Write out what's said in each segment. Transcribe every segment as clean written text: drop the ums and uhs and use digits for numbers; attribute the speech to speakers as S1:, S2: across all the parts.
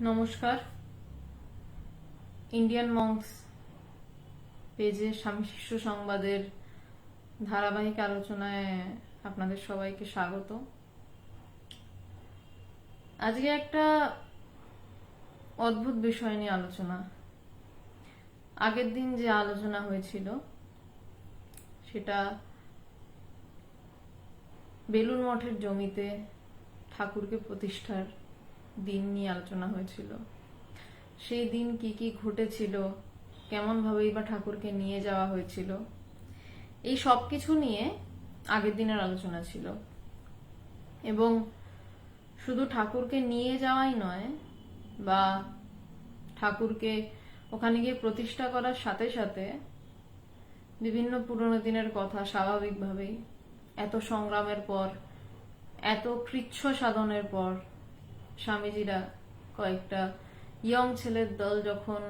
S1: নমস্কার। ইন্ডিয়ান মঙ্কস পেজে স্বামী শিষ্য সংবাদের ধারাবাহিক আলোচনায় আপনাদের সবাইকে স্বাগত। আজকে একটা অদ্ভুত বিষয় নিয়ে আলোচনা। আগের দিন যে আলোচনা হয়েছিল সেটা বেলুর মঠের জমিতে ঠাকুরকে প্রতিষ্ঠার দিন নিয়ে আলোচনা হয়েছিল। সেই দিন কি কি ঘটেছিল, কেমন ভাবেই বা ঠাকুরকে নিয়ে যাওয়া হয়েছিল, এই সব কিছু নিয়ে আগের দিনের আলোচনা ছিল। এবং শুধু ঠাকুরকে নিয়ে যাওয়াই নয়, বা ঠাকুরকে ওখানে গিয়ে প্রতিষ্ঠা করার সাথে সাথে বিভিন্ন পুরনো দিনের কথা স্বাভাবিকভাবেই এত সংগ্রামের পর, এত কৃচ্ছ সাধনের পর স্বামীজিরা কয়েকটা ইয়ং ছেলের দল যখন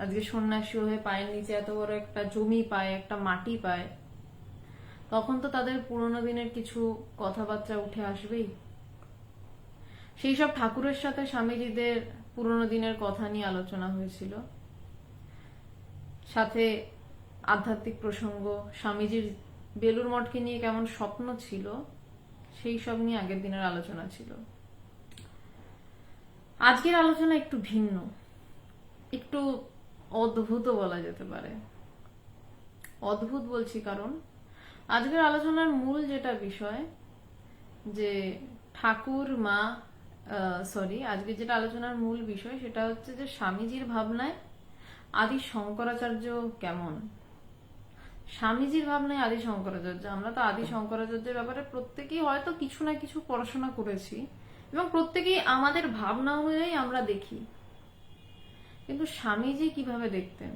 S1: আজকে সন্ন্যাসী হয়ে পায়ের নিচে এত বড় একটা জমি পায়, একটা মাটি পায়, তখন তো তাদের পুরোনো দিনের কিছু কথাবার্তা উঠে আসবেই। সেই সব ঠাকুরের সাথে স্বামীজিদের পুরোনো দিনের কথা নিয়ে আলোচনা হয়েছিল। সাথে আধ্যাত্মিক প্রসঙ্গ, স্বামীজির বেলুর মঠকে নিয়ে কেমন স্বপ্ন ছিল, সেই সব নিয়ে আগের দিনের আলোচনা ছিল। আজকের আলোচনা একটু ভিন্ন, একটু অদ্ভুত বলা যেতে পারে। অদ্ভুত বলছি কারণ আজকের আলোচনার মূল যেটা বিষয়, যে ঠাকুর মা আজকে যেটা আলোচনার মূল বিষয় সেটা হচ্ছে যে স্বামীজির ভাবনায় আদি শঙ্করাচার্য কেমন। স্বামীজির ভাবনায় আদি শঙ্করাচার্য, আমরা তো আদি শঙ্করাচার্যের ব্যাপারে প্রত্যেকেই হয়তো কিছু না কিছু পড়াশোনা করেছি এবং প্রত্যেকেই আমাদের ভাবনা অনুযায়ী আমরা দেখি, কিন্তু স্বামীজি কিভাবে দেখতেন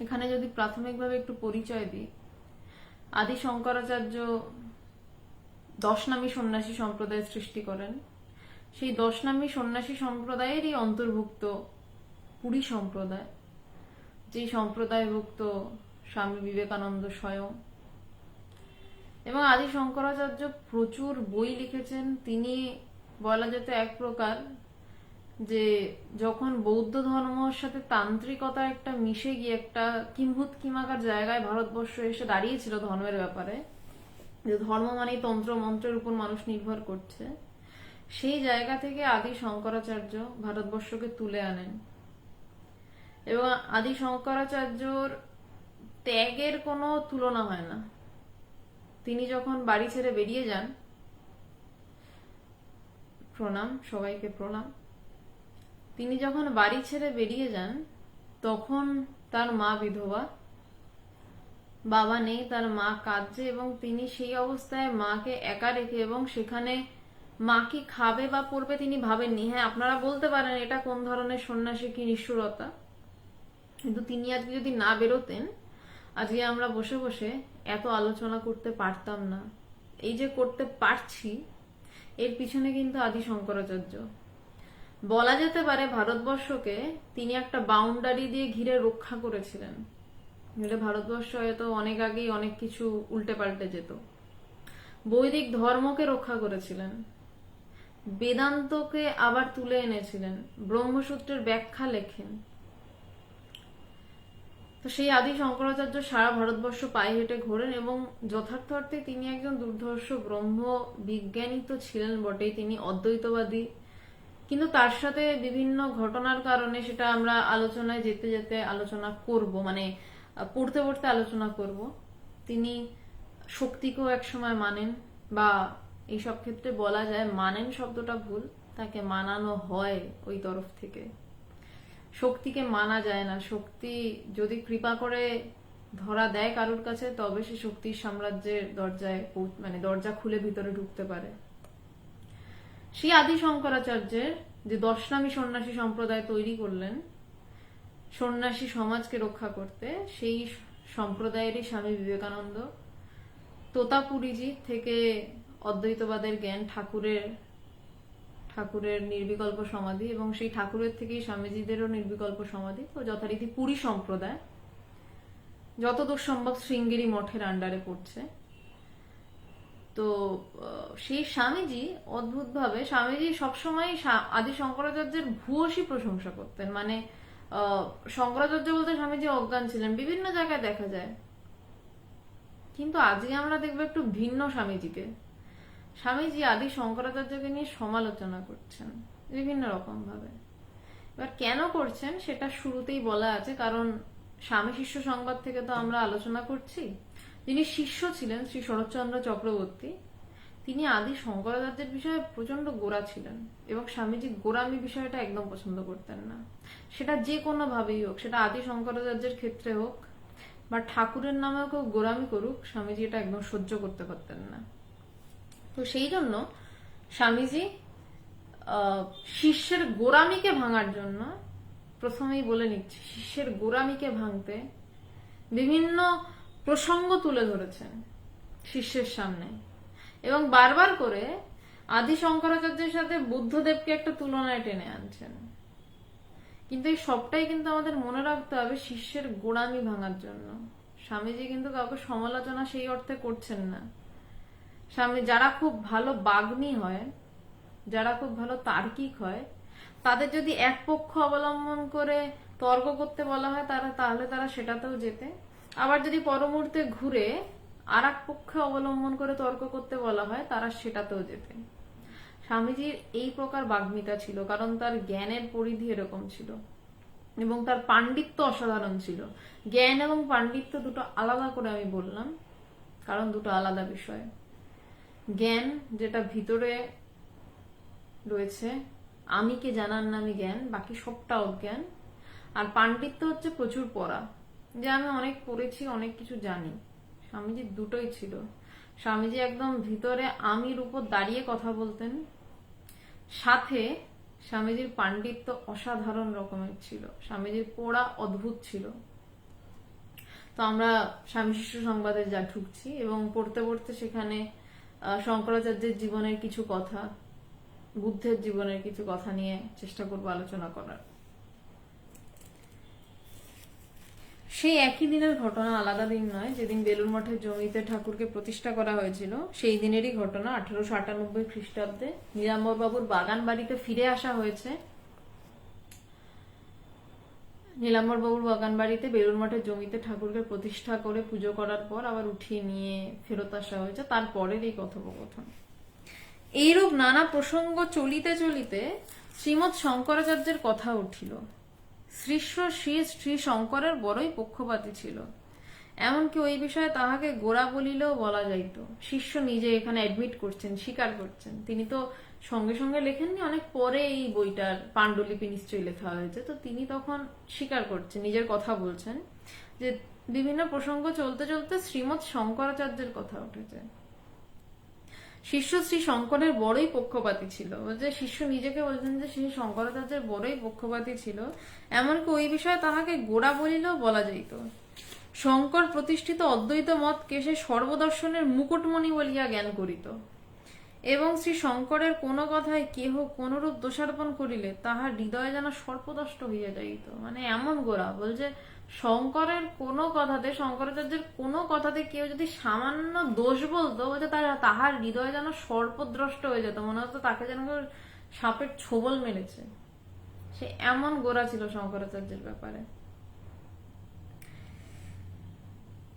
S1: এখানে যদি প্রাথমিকভাবে একটু পরিচয় দিই। আদি শঙ্করাচার্য 10 নামী সন্ন্যাসী সম্প্রদায় সৃষ্টি করেন। সেই 10 নামী সন্ন্যাসী সম্প্রদায়েরই অন্তর্ভুক্ত পুরী সম্প্রদায়, যে সম্প্রদায়ভুক্ত স্বামী বিবেকানন্দ স্বয়ং। এবং আদি শঙ্করাচার্য প্রচুর বই লিখেছেন। তিনি বলা যেত এক প্রকার যে যখন বৌদ্ধ ধর্মের সাথে তান্ত্রিকতা একটা মিশে গিয়ে একটা কিম্ভূত কিমাকার জায়গায় ভারতবর্ষ এসে দাঁড়িয়েছিল ধর্মের ব্যাপারে, যে ধর্ম মানেই তন্ত্র মন্ত্রের উপর মানুষ নির্ভর করছে, সেই জায়গা থেকে আদি শঙ্করাচার্য ভারতবর্ষকে তুলে আনেন। এবং আদি শঙ্করাচার্যর ত্যাগের কোনো তুলনা হয় না। তিনি যখন বাড়ি ছেড়ে বেরিয়ে যান, প্রণাম সবাইকে প্রণাম, তিনি যখন বাড়ি ছেড়ে বেরিয়ে যান তখন তার মা বিধবা, বাবা নেই, তার মা কাঁদছে এবং তিনি সেই অবস্থায় মাকে একা রেখে, এবং সেখানে মা কি খাবে বা পড়বে তিনি ভাবেননি। হ্যাঁ, আপনারা বলতে পারেন এটা কোন ধরনের সন্ন্যাসী, কি নিষ্ঠুরতা, কিন্তু তিনি আজকে যদি না বেরোতেন আজকে আমরা বসে বসে এত আলোচনা করতে পারতাম না। এই যে করতে পারছি এর পিছনে কিন্তু আদি শঙ্করাচার্য। বলা যেতে পারে ভারতবর্ষকে তিনি একটা বাউন্ডারি দিয়ে ঘিরে রক্ষা করেছিলেন। ভারতবর্ষ হয়তো অনেক আগেই অনেক কিছু উল্টে পাল্টে যেত। বৈদিক ধর্মকে রক্ষা করেছিলেন, বেদান্তকে আবার তুলে এনেছিলেন, ব্রহ্মসূত্রের ব্যাখ্যা লেখেন। তো সেই আদি শঙ্করাচার্য সারা ভারতবর্ষ পায়ে হেঁটে ঘোরেন এবং যথার্থ অর্থে তিনি একজন দুর্ধর্ষ ব্রহ্ম বিজ্ঞানী তো ছিলেন বটেই, তিনি অদ্বৈতবাদী। কিন্তু তার সাথে বিভিন্ন ঘটনার কারণে, সেটা আমরা আলোচনায় যেতে যেতে আলোচনা করব, মানে পড়তে পড়তে আলোচনা করব, তিনি শক্তিকেও একসময় মানেন, বা এইসব ক্ষেত্রে বলা যায় মানেন শব্দটা ভুল, তাকে মানানো হয় ওই তরফ থেকে। শক্তিকে মানা যায় না। শক্তি যদি কৃপা করে ধরা দেয় কারোর কাছে, তবে সে শক্তির সাম্রাজ্যের দরজায় মানে দরজা খুলে ভিতরে ঢুকতে পারে। সেই আদি শঙ্করাচার্যের যে 10 নামী সন্ন্যাসী সম্প্রদায় তৈরি করলেন সন্ন্যাসী সমাজকে রক্ষা করতে, সেই সম্প্রদায়েরই স্বামী বিবেকানন্দ তোতাপুরীজি থেকে অদ্বৈতবাদের জ্ঞান, ঠাকুরের নির্বিকল্প সমাধি, এবং সেই ঠাকুরের থেকেই স্বামীজিদেরও নির্বিকল্প সমাধি। তো যথারীতি পুরী সম্প্রদায় যতদূর সম্ভব শৃঙ্গেরি মঠের আন্ডারে পড়ছে। তো সেই স্বামীজি অদ্ভুতভাবে স্বামীজি সবসময় আদি শঙ্করাচার্যের ভূয়সী প্রশংসা করতেন। মানে শঙ্করাচার্য বলতে স্বামীজি অজ্ঞান ছিলেন, বিভিন্ন জায়গায় দেখা যায়। কিন্তু আজকে আমরা দেখবো একটু ভিন্ন স্বামীজিকে। স্বামীজি আদি শঙ্করাচার্যকে নিয়ে সমালোচনা করছেন বিভিন্ন রকম ভাবে। এবার কেন করছেন সেটা শুরুতেই বলা আছে, কারণ স্বামী শিষ্য সংবাদ থেকে তো আমরা আলোচনা করছি। যিনি শিষ্য ছিলেন শ্রী শরৎচন্দ্র চক্রবর্তী, তিনি আদি শঙ্করাচার্যের বিষয়ে প্রচন্ড গোড়া ছিলেন এবং স্বামীজি গোড়ামি বিষয়টা একদম পছন্দ করতেন না। সেটা যে কোনো ভাবেই হোক, সেটা আদি শঙ্করাচার্যের ক্ষেত্রে হোক বা ঠাকুরের নামেও কেউ গোড়ামি করুক, স্বামীজি এটা একদম সহ্য করতে পারতেন না। তো সেই জন্য স্বামীজি শিষ্যের গোড়ামিকে ভাঙার জন্য, প্রথমেই বলে নিচ্ছি, শিষ্যের গোড়ামিকে ভাঙতে বিভিন্ন প্রসঙ্গ তুলে ধরেছেন শিষ্যের সামনে এবং বারবার করে আদি শঙ্করাচার্যের সাথে বুদ্ধদেবকে একটা তুলনায় টেনে আনছেন। কিন্তু এই সবটাই কিন্তু আমাদের মনে রাখতে হবে শিষ্যের গোড়ামি ভাঙার জন্য। স্বামীজি কিন্তু কাউকে সমালোচনা সেই অর্থে করছেন না। স্বামী যারা খুব ভালো বাগ্মী হয়, যারা খুব ভালো তার্কিক হয়, তাদের যদি এক পক্ষ অবলম্বন করে তর্ক করতে বলা হয় তাহলে তারা সেটাতেও যেতে, আবার যদি পরমুহূর্তে ঘুরে আর এক পক্ষে অবলম্বন করে তর্ক করতে বলা হয় তারা সেটাতেও যেতে। স্বামীজির এই প্রকার বাগ্মিতা ছিল, কারণ তার জ্ঞানের পরিধি এরকম ছিল এবং তার পাণ্ডিত্য অসাধারণ ছিল। জ্ঞান এবং পাণ্ডিত্য দুটো আলাদা করে আমি বললাম, কারণ দুটো আলাদা বিষয়। জ্ঞান যেটা ভিতরে রয়েছে, আমিকে জানার নামে জ্ঞান, বাকি সবটা অজ্ঞান। আর পাণ্ডিত্য হচ্ছে প্রচুর পড়া, যে আমি অনেক পড়েছি, অনেক কিছু জানি। স্বামীজি দুটোই ছিল। স্বামীজি একদম ভিতরে আমির উপর দাঁড়িয়ে কথা বলতেন, সাথে স্বামীজির পাণ্ডিত্য অসাধারণ রকমের ছিল। স্বামীজির পড়া অদ্ভুত ছিল। তো আমরা স্বামী শিষ্য সংবাদে যা ঢুকছি এবং পড়তে পড়তে সেখানে শঙ্করাচার্যের জীবনের কিছু কথা, বুদ্ধের জীবনের কিছু কথা নিয়ে চেষ্টা করবো আলোচনা করার। সেই একই দিনের ঘটনা, আলাদা দিন নয়। যেদিন বেলুর মঠের জমিতে ঠাকুরকে প্রতিষ্ঠা করা হয়েছিল সেই দিনেরই ঘটনা। 1898 খ্রিস্টাব্দে নীলাম্বর বাবুর বাগান বাড়িতে ফিরে আসা হয়েছে। নীলাম্বর বাবুর বাগান বাড়িতে বেলুর মঠের জমিতে ঠাকুরকে প্রতিষ্ঠা করে পুজো করার পর আবার উঠিয়ে নিয়ে ফেরত আসা হয়েছে, তারপরের এই কথোপকথন। এইরূপ নানা প্রসঙ্গ চলিতে চলিতে শ্রীমৎ শঙ্করাচার্যের কথা উঠিল। শিষ্য শ্রী শঙ্করের বড়ই পক্ষপাতী ছিল, এমনকি ওই বিষয়ে তাহাকে গোড়া বলিলেও বলা যাইত। শিষ্য নিজে এখানে অ্যাডমিট করছেন, স্বীকার করছেন। তিনি তো সঙ্গে সঙ্গে লেখেননি, অনেক পরে এই বইটার পাণ্ডুলিপি নিশ্চয়ই লেখা হয়েছে। তো তিনি তখন স্বীকার করছেন, নিজের কথা বলছেন যে বিভিন্ন প্রসঙ্গ চলতে চলতে শ্রীমৎ শঙ্করাচার্যের কথা উঠেছে। শিষ্য শ্রী শঙ্করের বড়ই পক্ষপাতী ছিল, যে শিষ্য নিজেকে বলছেন যে শ্রী শঙ্করাচার্যের বড়ই পক্ষপাতী ছিল, এমনকি ওই বিষয়ে তাহাকে গোড়া বলিলেও বলা যাইত। শঙ্কর প্রতিষ্ঠিত অদ্বৈত মতকে সে সর্বদর্শনের মুকুটমণি বলিয়া জ্ঞান করিত এবং শ্রী শঙ্করের কোনো কথায় কেহ কোনরূপ দোষারোপণ করিলে তাহার হৃদয়ে যেন সর্পদষ্ট হইয়া যাইত। মানে এমন গোড়া, বলছে শঙ্করের কোনো কথাতে, শঙ্করাচার্যের কোনো কথাতে কেউ যদি সামান্য দোষ বলতো, বলছে তাহার হৃদয়ে যেন সর্পদ্রষ্ট হয়ে যেত, মনে হতো তাকে যেন সাপের ছোবল মেরেছে। সে এমন গোড়া ছিল শঙ্করাচার্যের ব্যাপারে।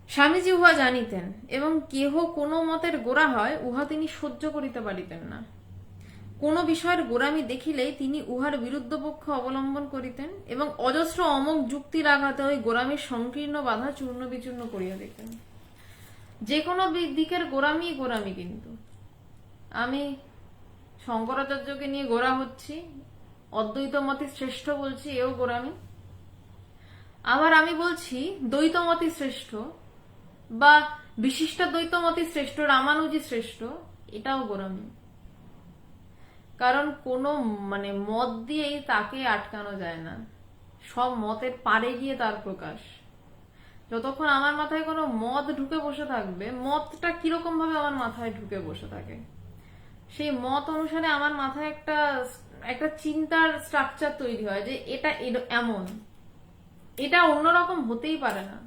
S1: স্বামীজি উহা জানিতেন এবং কেহ কোনো মতের গোড়া হয় উহা তিনি সহ্য করিতে পারিতেন না। কোন বিষয়ের গোড়ামি দেখিলেই তিনি উহার বিরুদ্ধ পক্ষ অবলম্বন করিতেন এবং অজস্র অমোঘ যুক্তির আঘাতে ওই গোড়ামির সংকীর্ণ বাধা চূর্ণ বিচূর্ণ করিয়া দিতেন। যে কোনো দিকের গোড়ামি গোড়ামি। কিন্তু আমি শঙ্করাচার্যকে নিয়ে গোড়া হচ্ছি, অদ্বৈত মতই শ্রেষ্ঠ বলছি, এও গোড়ামি। আবার আমি বলছি দ্বৈতমতই শ্রেষ্ঠ বা বিশিষ্ট দ্বৈতমতই শ্রেষ্ঠ, রামানুজই শ্রেষ্ঠ, এটাও গোড়ামি। কারণ কোনো মত দিয়েই তাকে আটকানো যায় না, সব মতের পারে গিয়ে তার প্রকাশ। যতক্ষণ আমার মাথায় কোনো মত ঢুকে বসে থাকবে, মতটা কিরকম ভাবে আমার মাথায় ঢুকে বসে থাকে, সেই মত অনুসারে আমার মাথায় একটা চিন্তার স্ট্রাকচার তৈরি হয় যে এটা এমন, এটা অন্যরকম হতেই পারে না।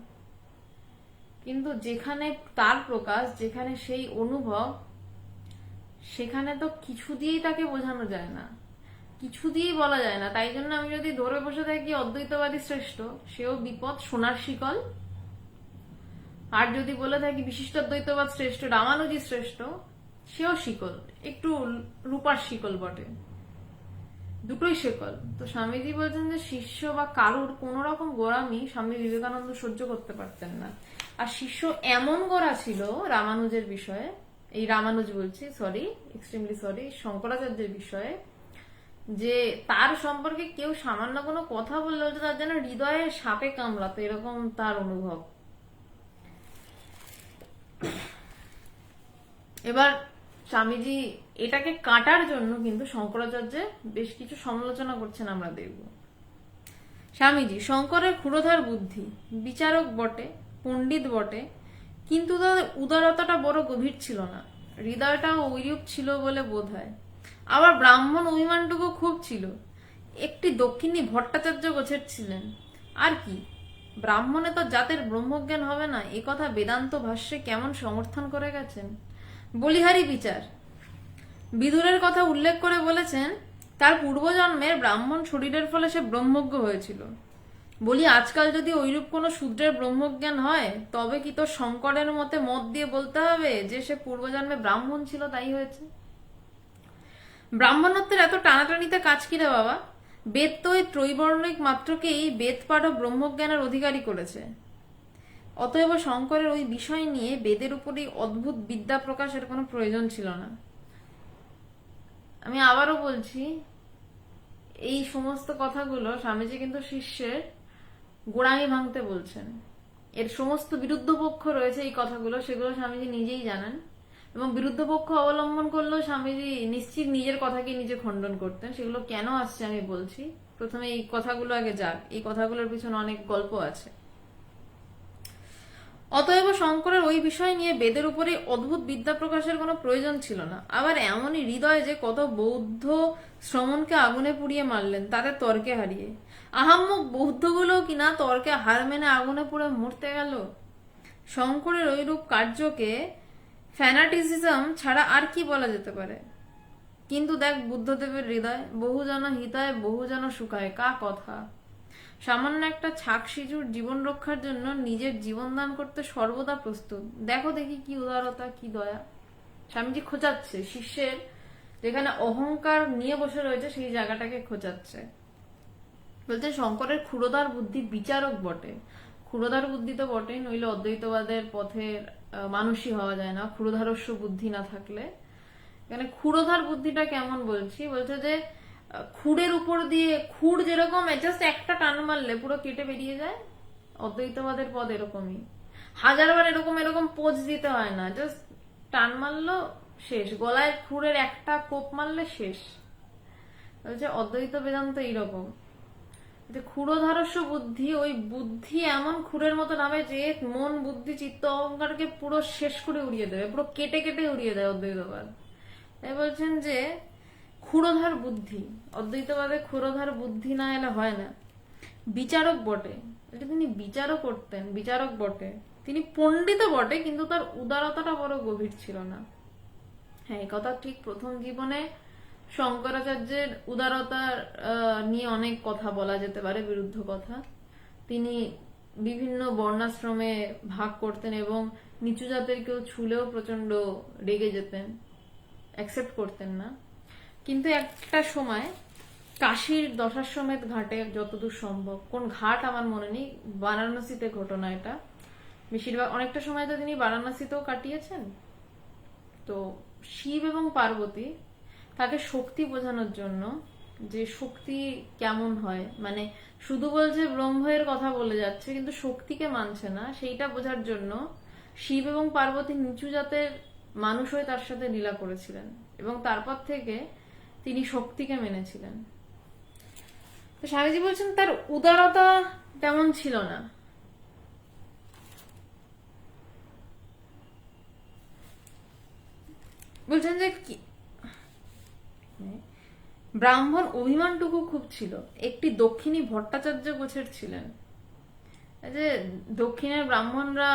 S1: কিন্তু যেখানে তার প্রকাশ, যেখানে সেই অনুভব, সেখানে তো কিছু দিয়েই তাকে বোঝানো যায় না, কিছু দিয়েই বলা যায় না। তাই জন্য আমি যদি ধরে বসে থাকি অদ্বৈতবাদী শ্রেষ্ঠ, সেও বিপদ, সোনার শিকল। আর যদি বলে থাকি বিশিষ্ট দ্বৈতবাদ শ্রেষ্ঠ, রামানুজি শ্রেষ্ঠ, সেও শিকল, একটু রূপার শিকল বটে, দুটোই শিকল। তো স্বামীজি বলছেন যে শিষ্য বা কারুর কোন রকম গোড়ামি স্বামী বিবেকানন্দ সহ্য করতে পারতেন না। আর শিষ্য এমন গোড়া ছিল রামানুজের বিষয়ে, এই রামানুজ বলছি, সরি, এক্সট্রিমলি সরি, শঙ্করাচার্যের বিষয়ে, যে তার সম্পর্কে কেউ সামান্য কোনো কথা বললে তার যেন হৃদয়ে সাপে কামড়াতো, এরকম তার অনুভব। এবার স্বামীজি এটাকে কাটার জন্য কিন্তু শঙ্করাচার্যের বেশ কিছু সমালোচনা করছেন, আমরা দেখব। স্বামীজি শঙ্করের ক্ষুরোধার বুদ্ধি, বিচারক বটে, পণ্ডিত বটে, কিন্তু তাদের উদারতাটা বড় গভীর ছিল না, হৃদয়টাও ঐরূপ ছিল বলে বোধ হয়। আবার ব্রাহ্মণ অভিমানটুকু খুব ছিল, একটি দক্ষিণী ভট্টাচার্য গোছের ছিলেন। আর কি, ব্রাহ্মণে তো জাতের ব্রহ্মজ্ঞান হবে না, এ কথা বেদান্ত ভাষ্যে কেমন সমর্থন করে গেছেন। বলিহারি বিচার, বিদুরের কথা উল্লেখ করে বলেছেন তার পূর্বজন্মের ব্রাহ্মণ শরীরের ফলে সে ব্রহ্মজ্ঞ হয়েছিল। বলি আজকাল যদি ঐরূপ কোনো শূদ্রের ব্রহ্মজ্ঞান হয়, তবে কি তো শঙ্করের মতে মত দিয়ে বলতে হবে যে সে পূর্বজন্মে ব্রাহ্মণ ছিল, তাই হয়েছে? ব্রাহ্মণত্বের এত টানাটানিতে কাজ কি রে বাবা? বেদ তো ওই ত্রৈবর্ণিক মাত্রকেই বেদ পাঠ ও ব্রহ্মজ্ঞানের অধিকারী করেছে। অতএব শঙ্করের ওই বিষয় নিয়ে বেদের উপরই অদ্ভুত বিদ্যা প্রকাশের কোনো প্রয়োজন ছিল না। আমি আবারও বলছি, এই সমস্ত কথাগুলো স্বামীজি কিন্তু শিষ্যের গোড়ামি ভাঙতে বলছেন। এর সমস্ত বিরুদ্ধ পক্ষ রয়েছে এই কথাগুলো, সেগুলো স্বামীজি নিজেই জানেন, এবং বিরুদ্ধ পক্ষ অবলম্বন করলেও স্বামীজি নিশ্চিত নিজের কথাকে নিজে খণ্ডন করতেন। সেগুলো কেন আসছে আমি বলছি। প্রথমে এই কথাগুলো আগে যাক, এই কথাগুলোর পিছনে অনেক গল্প আছে। অতএব শঙ্করের ওই বিষয় নিয়ে বেদের উপরে অদ্ভুত বিদ্যা প্রকাশের কোনো প্রয়োজন ছিল না। আবার এমনই হৃদয় যে কত বৌদ্ধ শ্রমণকে আগুনে পুড়িয়ে মারলেন তাদের তর্কে হারিয়ে। আহাম্মক বৌদ্ধগুলো কিনা তর্কে হার মেনে আগুনে পুড়ে মরতে গেল। শঙ্করের ওইরূপ কার্যকে ফ্যানাটিসিজম ছাড়া আর কি বলা যেতে পারে? কিন্তু দেখ বুদ্ধদেবের হৃদয়, বহুজন হিতায় বহুজন সুখায়, কা কথা। সামান্য একটা ছাক শিশুর জীবন রক্ষার জন্য নিজের জীবন দান করতে সর্বদা প্রস্তুত। দেখো দেখি কি উদারতা, কি দয়া। স্বামীজি খোঁচাচ্ছে শিষ্যের যেখানে অহংকার নিয়ে বসে রয়েছে সেই জায়গাটাকে খোঁচাচ্ছে। বলছে শঙ্করের ক্ষুরোধার বুদ্ধি, বিচারক বটে। ক্ষুরোধার বুদ্ধি তো বটেই, নইলে অদ্বৈতবাদের পথের মানুষই হওয়া যায় না ক্ষুরোধারস্য বুদ্ধি না থাকলে। এখানে ক্ষুরোধার বুদ্ধিটা কেমন বলছি, বলছে যে খুঁড়ের উপর দিয়ে, খুঁড় যেরকম জাস্ট একটা টান মারলে পুরো কেটে বেরিয়ে যায়, অদ্বৈতবাদের পদ এরকমই। হাজারবার এরকম এরকম পোজ দিতে হয় না, জাস্ট টান মারলো শেষ, গলায় খুঁড়ের একটা কোপ মারলে শেষ। বলছে অদ্বৈত বেদান্ত এইরকম, যে ক্ষুরোধারস্য বুদ্ধি, ওই বুদ্ধি এমন খুঁড়ের মতো নামে যে মন বুদ্ধি চিত্ত অহংকারকে পুরো শেষ করে উড়িয়ে দেবে, পুরো কেটে কেটে উড়িয়ে দেয় অদ্বৈতবাদ। তাই বলছেন যে ক্ষুরোধার বুদ্ধি, অদ্বৈতবাদে ক্ষুরোধার বুদ্ধি না এলে হয় না। বিচারক বটে, এটা তিনি বিচারও করতেন, বিচারক বটে, তিনি পণ্ডিত বটে, কিন্তু তার উদারতাটা বড় গভীর ছিল না। হ্যাঁ, এই কথা ঠিক। প্রথম জীবনে শঙ্করাচার্যের উদারতা নিয়ে অনেক কথা বলা যেতে পারে, বিরুদ্ধ কথা। তিনি বিভিন্ন বর্ণাশ্রমে ভাগ করতেন এবং নিচু জাতের কেউ ছুলেও প্রচন্ড রেগে যেতেন, অ্যাকসেপ্ট করতেন না। কিন্তু একটা সময় কাশীর দশাশ্বমেধ ঘাটে, যতদূর সম্ভব, কোন ঘাট আমার মনে নেই, বারাণসীতে ঘটনা এটা, বেশিরভাগ অনেকটা সময় তো তিনি বারাণসীতেও কাটিয়েছেন। তো শিব এবং পার্বতী তাকে শক্তি বোঝানোর জন্য, যে শক্তি কেমন হয়, মানে শুধু বলছে ব্রহ্মের কথা বলে যাচ্ছে কিন্তু শক্তিকে মানছে না, সেইটা বোঝার জন্য শিব এবং পার্বতী নিচু জাতের মানুষ হয়ে তার সাথে লীলা করেছিলেন, এবং তারপর থেকে তিনি শক্তিকে মেনেছিলেন। তো স্বামীজি বলছেন তার উদারতা তেমন ছিল না। বলছেন যে কি, ব্রাহ্মণ অভিমানটুকু খুব ছিল, একটি দক্ষিণী ভট্টাচার্য গোছের ছিলেন। যে দক্ষিণের ব্রাহ্মণরা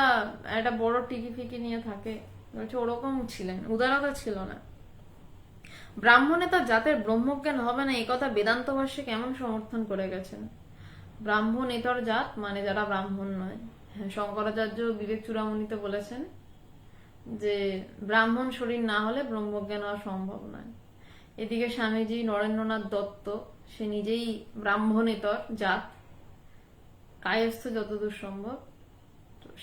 S1: একটা বড় টিকি ফিকি নিয়ে থাকে, বলছে ওরকম ছিলেন, উদারতা ছিল না। ব্রাহ্মণে তার জাতের ব্রহ্মজ্ঞান হবে না এই কথা বেদান্ত ভাষ্যে কেমন সমর্থন করে গেছেন? ব্রাহ্মণেতর জাত মানে যারা ব্রাহ্মণ নয়। হ্যাঁ, শঙ্করাচার্য বিবেক চূড়ামণিতে বলেছেন যে ব্রাহ্মণ শরীর না হলে ব্রহ্মজ্ঞান হওয়া সম্ভব নয়। এদিকে স্বামীজি নরেন্দ্রনাথ দত্ত, সে নিজেই ব্রাহ্মণেতর জাত, কায়স্থ যতদূর সম্ভব।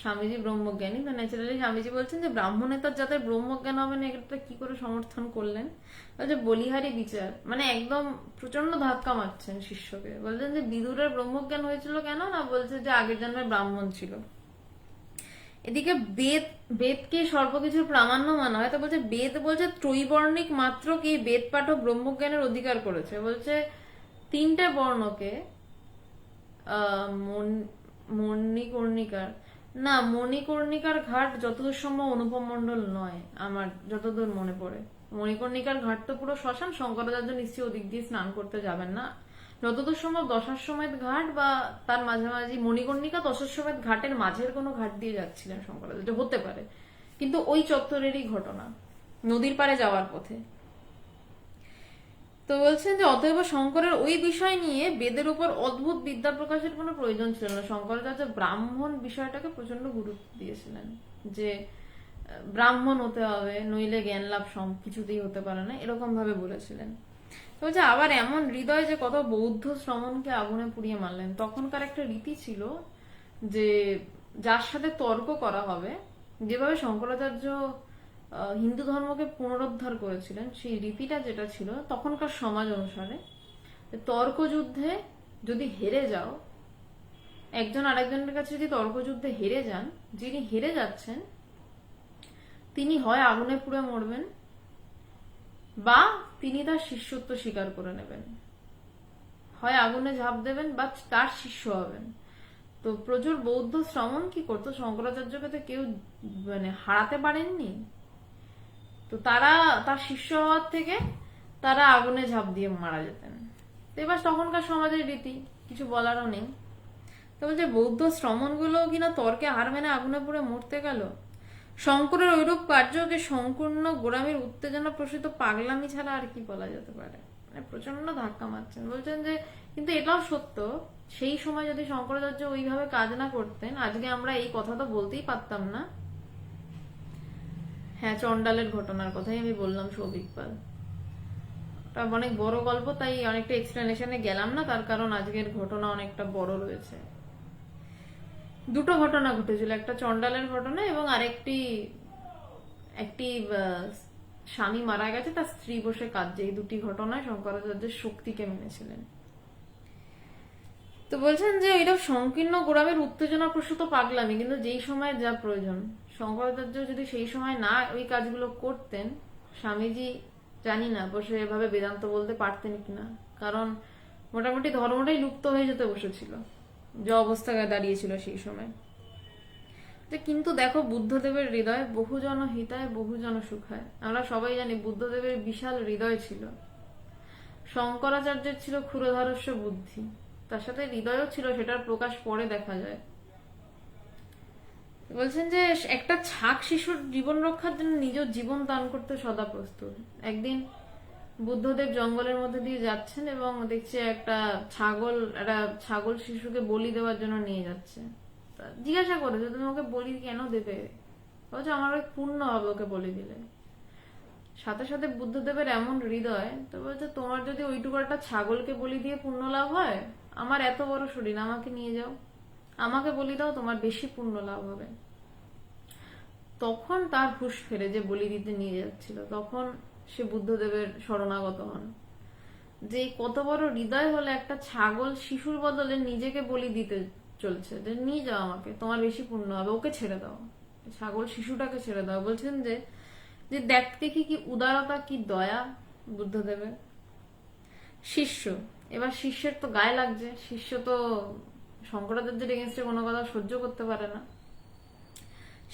S1: স্বামীজি ব্রহ্মজ্ঞানী, তো ন্যাচারালি স্বামীজি বলছেন যে ব্রাহ্মণেতর যাতে ব্রহ্মজ্ঞান হবে না, এটা কি করে সমর্থন করলেন? যে বলিহারি বিচার, মানে একদম প্রচন্ড ধাক্কা মারছেন শিষ্যকে। বলছেন যে বিদুরের ব্রহ্মজ্ঞান হয়েছিল কেন না, বলছে যে আগের জন্মে ব্রাহ্মণ ছিল। এদিকে বেদকে সর্বকিছুর প্রামাণ্য মানা হয়, তো বলছে বেদ বলছে ত্রৈবর্ণিক মাত্র কি বেদ পাঠক ব্রহ্মজ্ঞানের অধিকার করেছে। বলছে তিনটে বর্ণকে মণিকর্ণিকার না, মণিকর্ণিকার ঘাট যতদূর সম্ভব অনুপম মণ্ডল নয়, আমার যতদূর মনে পড়ে। মণিকর্ণিকার ঘাট তো পুরো শ্মশান, শঙ্করাচার্য নিশ্চয়ই ওদিক দিয়ে স্নান করতে যাবেন না। যতদূর সম্ভব দশাশ্বমেধ ঘাট বা তার মাঝামাঝি, মণিকর্ণিকা দশাশ্বমেধ ঘাটের মাঝের কোনো ঘাট দিয়ে যাচ্ছিলেন শঙ্করাচার্য, হতে পারে, কিন্তু ওই চত্বরেরই ঘটনা, নদীর পাড়ে যাওয়ার পথে। তো বলছেন যে অতএব শঙ্করের ওই বিষয় নিয়ে বেদের উপর অদ্ভুত বিদ্যা প্রকাশের কোনো প্রয়োজন ছিল না। শঙ্করাচার্য ব্রাহ্মণ বিষয়টাকে প্রচন্ড গুরুত্ব দিয়েছিলেন, যে ব্রাহ্মণ হতে হবে, নইলে জ্ঞান লাভ কিছুতেই হতে পারে না, এরকম ভাবে বলেছিলেন। তো বলছে আবার এমন হৃদয় যে কত বৌদ্ধ শ্রমণকে আগুনে পুড়িয়ে মারলেন। তখনকার একটা রীতি ছিল যে যার সাথে তর্ক করা হবে, যেভাবে শঙ্করাচার্য হিন্দু ধর্মকে পুনরুদ্ধার করেছিলেন, সেই রীতিটা যেটা ছিল তখনকার সমাজ অনুসারে, তর্ক যুদ্ধে যদি হেরে যাও, একজন আরেকজনের কাছে যদি তর্ক যুদ্ধে হেরে যান, যিনি হেরে যাচ্ছেন তিনি হয় আগুনে পুড়ে মরবেন বা তিনি তার শিষ্যত্ব স্বীকার করে নেবেন, হয় আগুনে ঝাঁপ দেবেন বা তার শিষ্য হবেন। তো প্রচুর বৌদ্ধ শ্রমণ কি করতো, শঙ্করাচার্যকে তো কেউ মানে হারাতে পারেননি, তো তারা তার শিষ্য হওয়ার থেকে তারা আগুনে ঝাঁপ দিয়ে মারা যেতেন। তো এবার তখনকার সমাজের রীতি, কিছু বলারও নেই। তো বলছে বৌদ্ধ শ্রমণ গুলো কিনা তর্কে হার মেনে আগুনে পুড়ে মরতে গেল। শঙ্করের ওইরূপ কার্যকে সম্পূর্ণ গোড়ামির উত্তেজনা প্রসূত পাগলামি ছাড়া আর কি বলা যেতে পারে। মানে প্রচন্ড ধাক্কা মারছেন। বলছেন যে কিন্তু এটাও সত্য, সেই সময় যদি শঙ্করাচার্য ওইভাবে কাজ না করতেন, আজকে আমরা এই কথা তো বলতেই পারতাম না। হ্যাঁ, চন্ডালের ঘটনার কথাই আমি বললাম, সৌভিকপাল, ওটা অনেক বড় গল্প, তাই অনেকটা এক্সপ্লেনেশনে গেলাম না, তার কারণ আজকের ঘটনা অনেকটা বড় রয়েছে। দুটো ঘটনা ঘটেছিল, একটা চন্ডালের ঘটনা এবং আরেকটি স্বামী মারা গেছে, তার স্ত্রী বসে কাঁদছে। এই দুটি ঘটনায় শঙ্করাচার্যের শক্তিকে মেনেছিলেন। তো বলছেন যে ওইটা সংকীর্ণ গোড়ামের উত্তেজনা প্রসূত পাগলামি, কিন্তু যেই সময় যা প্রয়োজন, শঙ্করাচার্য যদি সেই সময় না ওই কাজগুলো করতেন, স্বামীজি জানি না বসে এভাবে বেদান্ত বলতে পারতেন কিনা, কারণ মোটামুটি ধর্মটাই লুপ্ত হয়ে যেতে বসেছিল যে অবস্থায় দাঁড়িয়েছিল সেই সময়। কিন্তু দেখো বুদ্ধদেবের হৃদয় বহুজন হিতায় বহুজন সুখায়। আমরা সবাই জানি বুদ্ধদেবের বিশাল হৃদয় ছিল, শঙ্করাচার্যের ছিল ক্ষুরধারস্য বুদ্ধি, তার সাথে হৃদয়ও ছিল, সেটার প্রকাশ পরে দেখা যায়। বলছেন যে একটা ছাক শিশুর জীবন রক্ষার জন্য নিজ জীবন দান করতে সদা প্রস্তুত। একদিন বুদ্ধদেব জঙ্গলের মধ্যে দিয়ে যাচ্ছেন এবং দেখছে একটা ছাগল শিশুকে বলি দেওয়ার জন্য নিয়ে যাচ্ছে। জিজ্ঞাসা করে যে তুমি ওকে বলি কেন দেবে? বলছে আমার ওই পুণ্য হবে ওকে বলি দিলে। সাথে সাথে বুদ্ধদেবের এমন হৃদয়, তো বলছে তোমার যদি ওইটুকু একটা ছাগলকে বলি দিয়ে পুণ্য লাভ হয়, আমার এত বড় শরীর, আমাকে নিয়ে যাও, আমাকে বলি দাও, তোমার বেশি পুণ্য লাভ হবে। তখন তার হুঁশ ফেরে যে বলি দিতে নিয়ে যাচ্ছিল, তখন সে বুদ্ধদেবের শরণাগত হন। যে কত বড় হৃদয় হলে একটা ছাগল শিশুর বদলে নিজেকে বলি দিতে চলছে, যে নিয়ে যাও আমাকে, তোমার বেশি পুণ্য হবে, ওকে ছেড়ে দাও, ছাগল শিশুটাকে ছেড়ে দাও। বলছেন যে দেখতে কি উদারতা, কি দয়া বুদ্ধদেবের। শিষ্য, এবার শিষ্যের তো গায়ে লাগছে, শিষ্য তো শঙ্করাচার্যের এগেন্স্টে কোনো কথা সহ্য করতে পারে না।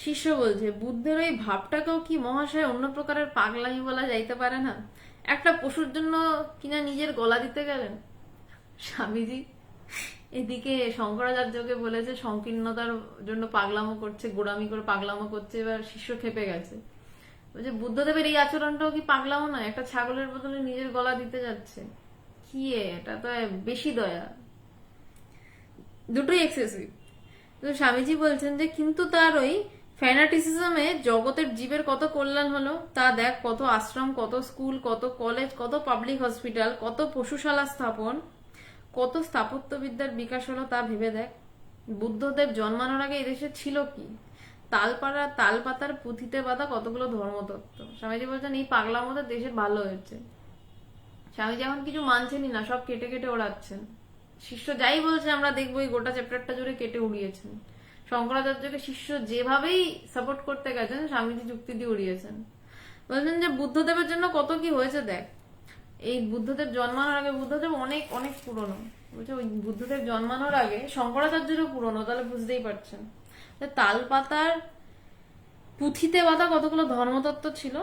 S1: শিষ্য বলছে বুদ্ধের ওই ভাবটাকেও কি মহাশয় অন্য প্রকারের পাগলামি বলা যাইতে পারে না? একটা পশুর জন্য কিনা নিজের গলা দিতে গেলেন। স্বামীজি এদিকে শঙ্করাচার্যকে বলেছে সংকীর্ণতার জন্য পাগলামো করছে, গোড়ামি করে পাগলামো করছে, এবার শিষ্য খেপে গেছে। ওই যে বুদ্ধদেবের এই আচরণটাও কি পাগলামো না? একটা ছাগলের বদলে নিজের গলা দিতে যাচ্ছে, কি এটা তো বেশি দয়া, দুটোই এক্সেসিভ। তো স্বামীজি বলছেন যে কিন্তু তার ওই ফ্যানাটিসিজমে জগতের জীবের কত কল্যাণ হলো তা দেখ, কত আশ্রম, কত স্কুল, কত কলেজ, কত পাবলিক হসপিটাল, কত পশুশালা স্থাপন, কত স্থাপত্যবিদ্যার বিকাশ হলো তা ভেবে দেখ। বুদ্ধদেব জন্মানোর আগে এদেশে ছিল কি? তালপাতার পুঁথিতে বাঁধা কতগুলো ধর্মতত্ত্ব। স্বামীজি বলছেন এই পাগলার মধ্যে দেশের ভালো হয়েছে। স্বামীজি এখন কিছু মানছেনই না, সব কেটে কেটে ওড়াচ্ছেন। শিষ্য যাই বলছে আমরা দেখবো এই গোটা চ্যাপ্টারটা জুড়ে কেটে উড়িয়েছেন। শঙ্করাচার্যকে শিষ্য যেভাবেই সাপোর্ট করতে গেছেন স্বামীজি যুক্তি দিয়ে উড়িয়েছেন। বলছেন যে বুদ্ধদেবের জন্য কত কি হয়েছে দেখ। এই বুদ্ধদেব জন্মানোর আগে, বুদ্ধদেব অনেক অনেক পুরনো, বলছে ওই বুদ্ধদেব জন্মানোর আগে শঙ্করাচার্যেরও পুরনো, তাহলে বুঝতেই পারছেন। তালপাতার পুঁথিতে বাঁধা কতগুলো ধর্মতত্ত্ব ছিল,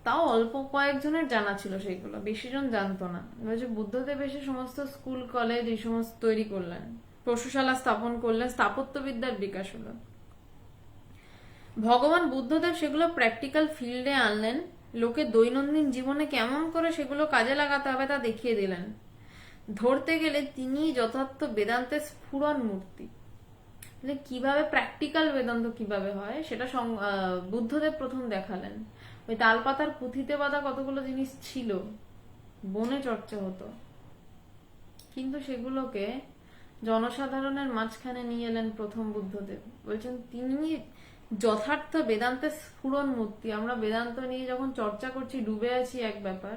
S1: তাও অল্প কয়েকজনের জানা ছিল, সেইগুলো বেশি জন জানতো না। বলছে বুদ্ধদেব এসে সমস্ত স্কুল কলেজ এই সমস্ত তৈরি করলেন, পশুশালা স্থাপন করলেন, স্থাপত্যবিদ্যার বিকাশ হলো। ভগবান বুদ্ধদেব সেগুলো প্র্যাকটিক্যাল ফিল্ডে আনলেন, লোকে দৈনন্দিন জীবনে কেমন করে সেগুলো কাজে লাগাতে হবে তা দেখিয়ে দিলেন। ধরতে গেলে তিনি যথার্থ বেদান্তের স্ফুরণ মূর্তি। কিভাবে প্র্যাকটিক্যাল বেদান্ত কিভাবে হয় সেটা বুদ্ধদেব প্রথম দেখালেন। ওই তালপাতার পুঁথিতে বাঁধা কতগুলো জিনিস ছিল, বনে চর্চা হতো, কিন্তু সেগুলোকে জনসাধারণের মাঝখানে নিয়ে এলেন প্রথম বুদ্ধদেব। বলছেন তিনি যথার্থ বেদান্তের স্ফুরণ মূর্তি। আমরা বেদান্ত নিয়ে যখন চর্চা করছি ডুবে আছি এক ব্যাপার,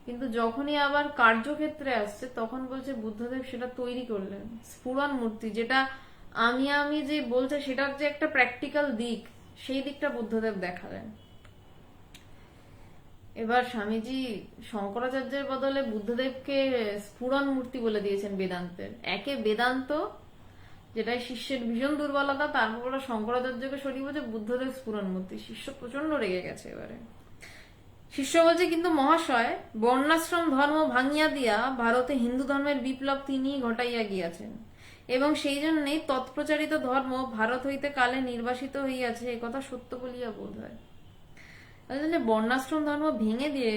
S1: কিন্তু যখনই আবার কার্যক্ষেত্রে আসছে তখন বলছে বুদ্ধদেব সেটা তৈরি করলেন স্ফুরণ মূর্তি, যেটা আমি যে বলছে সেটার যে একটা প্র্যাকটিক্যাল দিক, সেই দিকটা বুদ্ধদেব দেখালেন। এবার স্বামীজি শঙ্করাচার্যের বদলে বুদ্ধদেবকে স্ফুরণ মূর্তি বলে দিয়েছেন বেদান্তের। একে বেদান্ত, যেটা শিষ্যের ভীষণ দুর্বলতা, তারপর শঙ্করাচার্যকে সরিয়ে বলছে বুদ্ধদেব স্ফুরণ মূর্তি। শিষ্য প্রচন্ড রেগে গেছে। এবারে শিষ্য বলছে কিন্তু মহাশয়, বর্ণাশ্রম ধর্ম ভাঙিয়া দিয়া ভারতে হিন্দু ধর্মের বিপ্লব তিনি ঘটাইয়া গিয়াছেন, এবং সেই জন্যই তৎপ্রচারিত ধর্ম ভারত হইতে কালে নির্বাসিত হইয়াছে, একথা সত্য বলিয়া বোধ হয়। বর্ণাশ্রম ধর্ম ভেঙে দিয়ে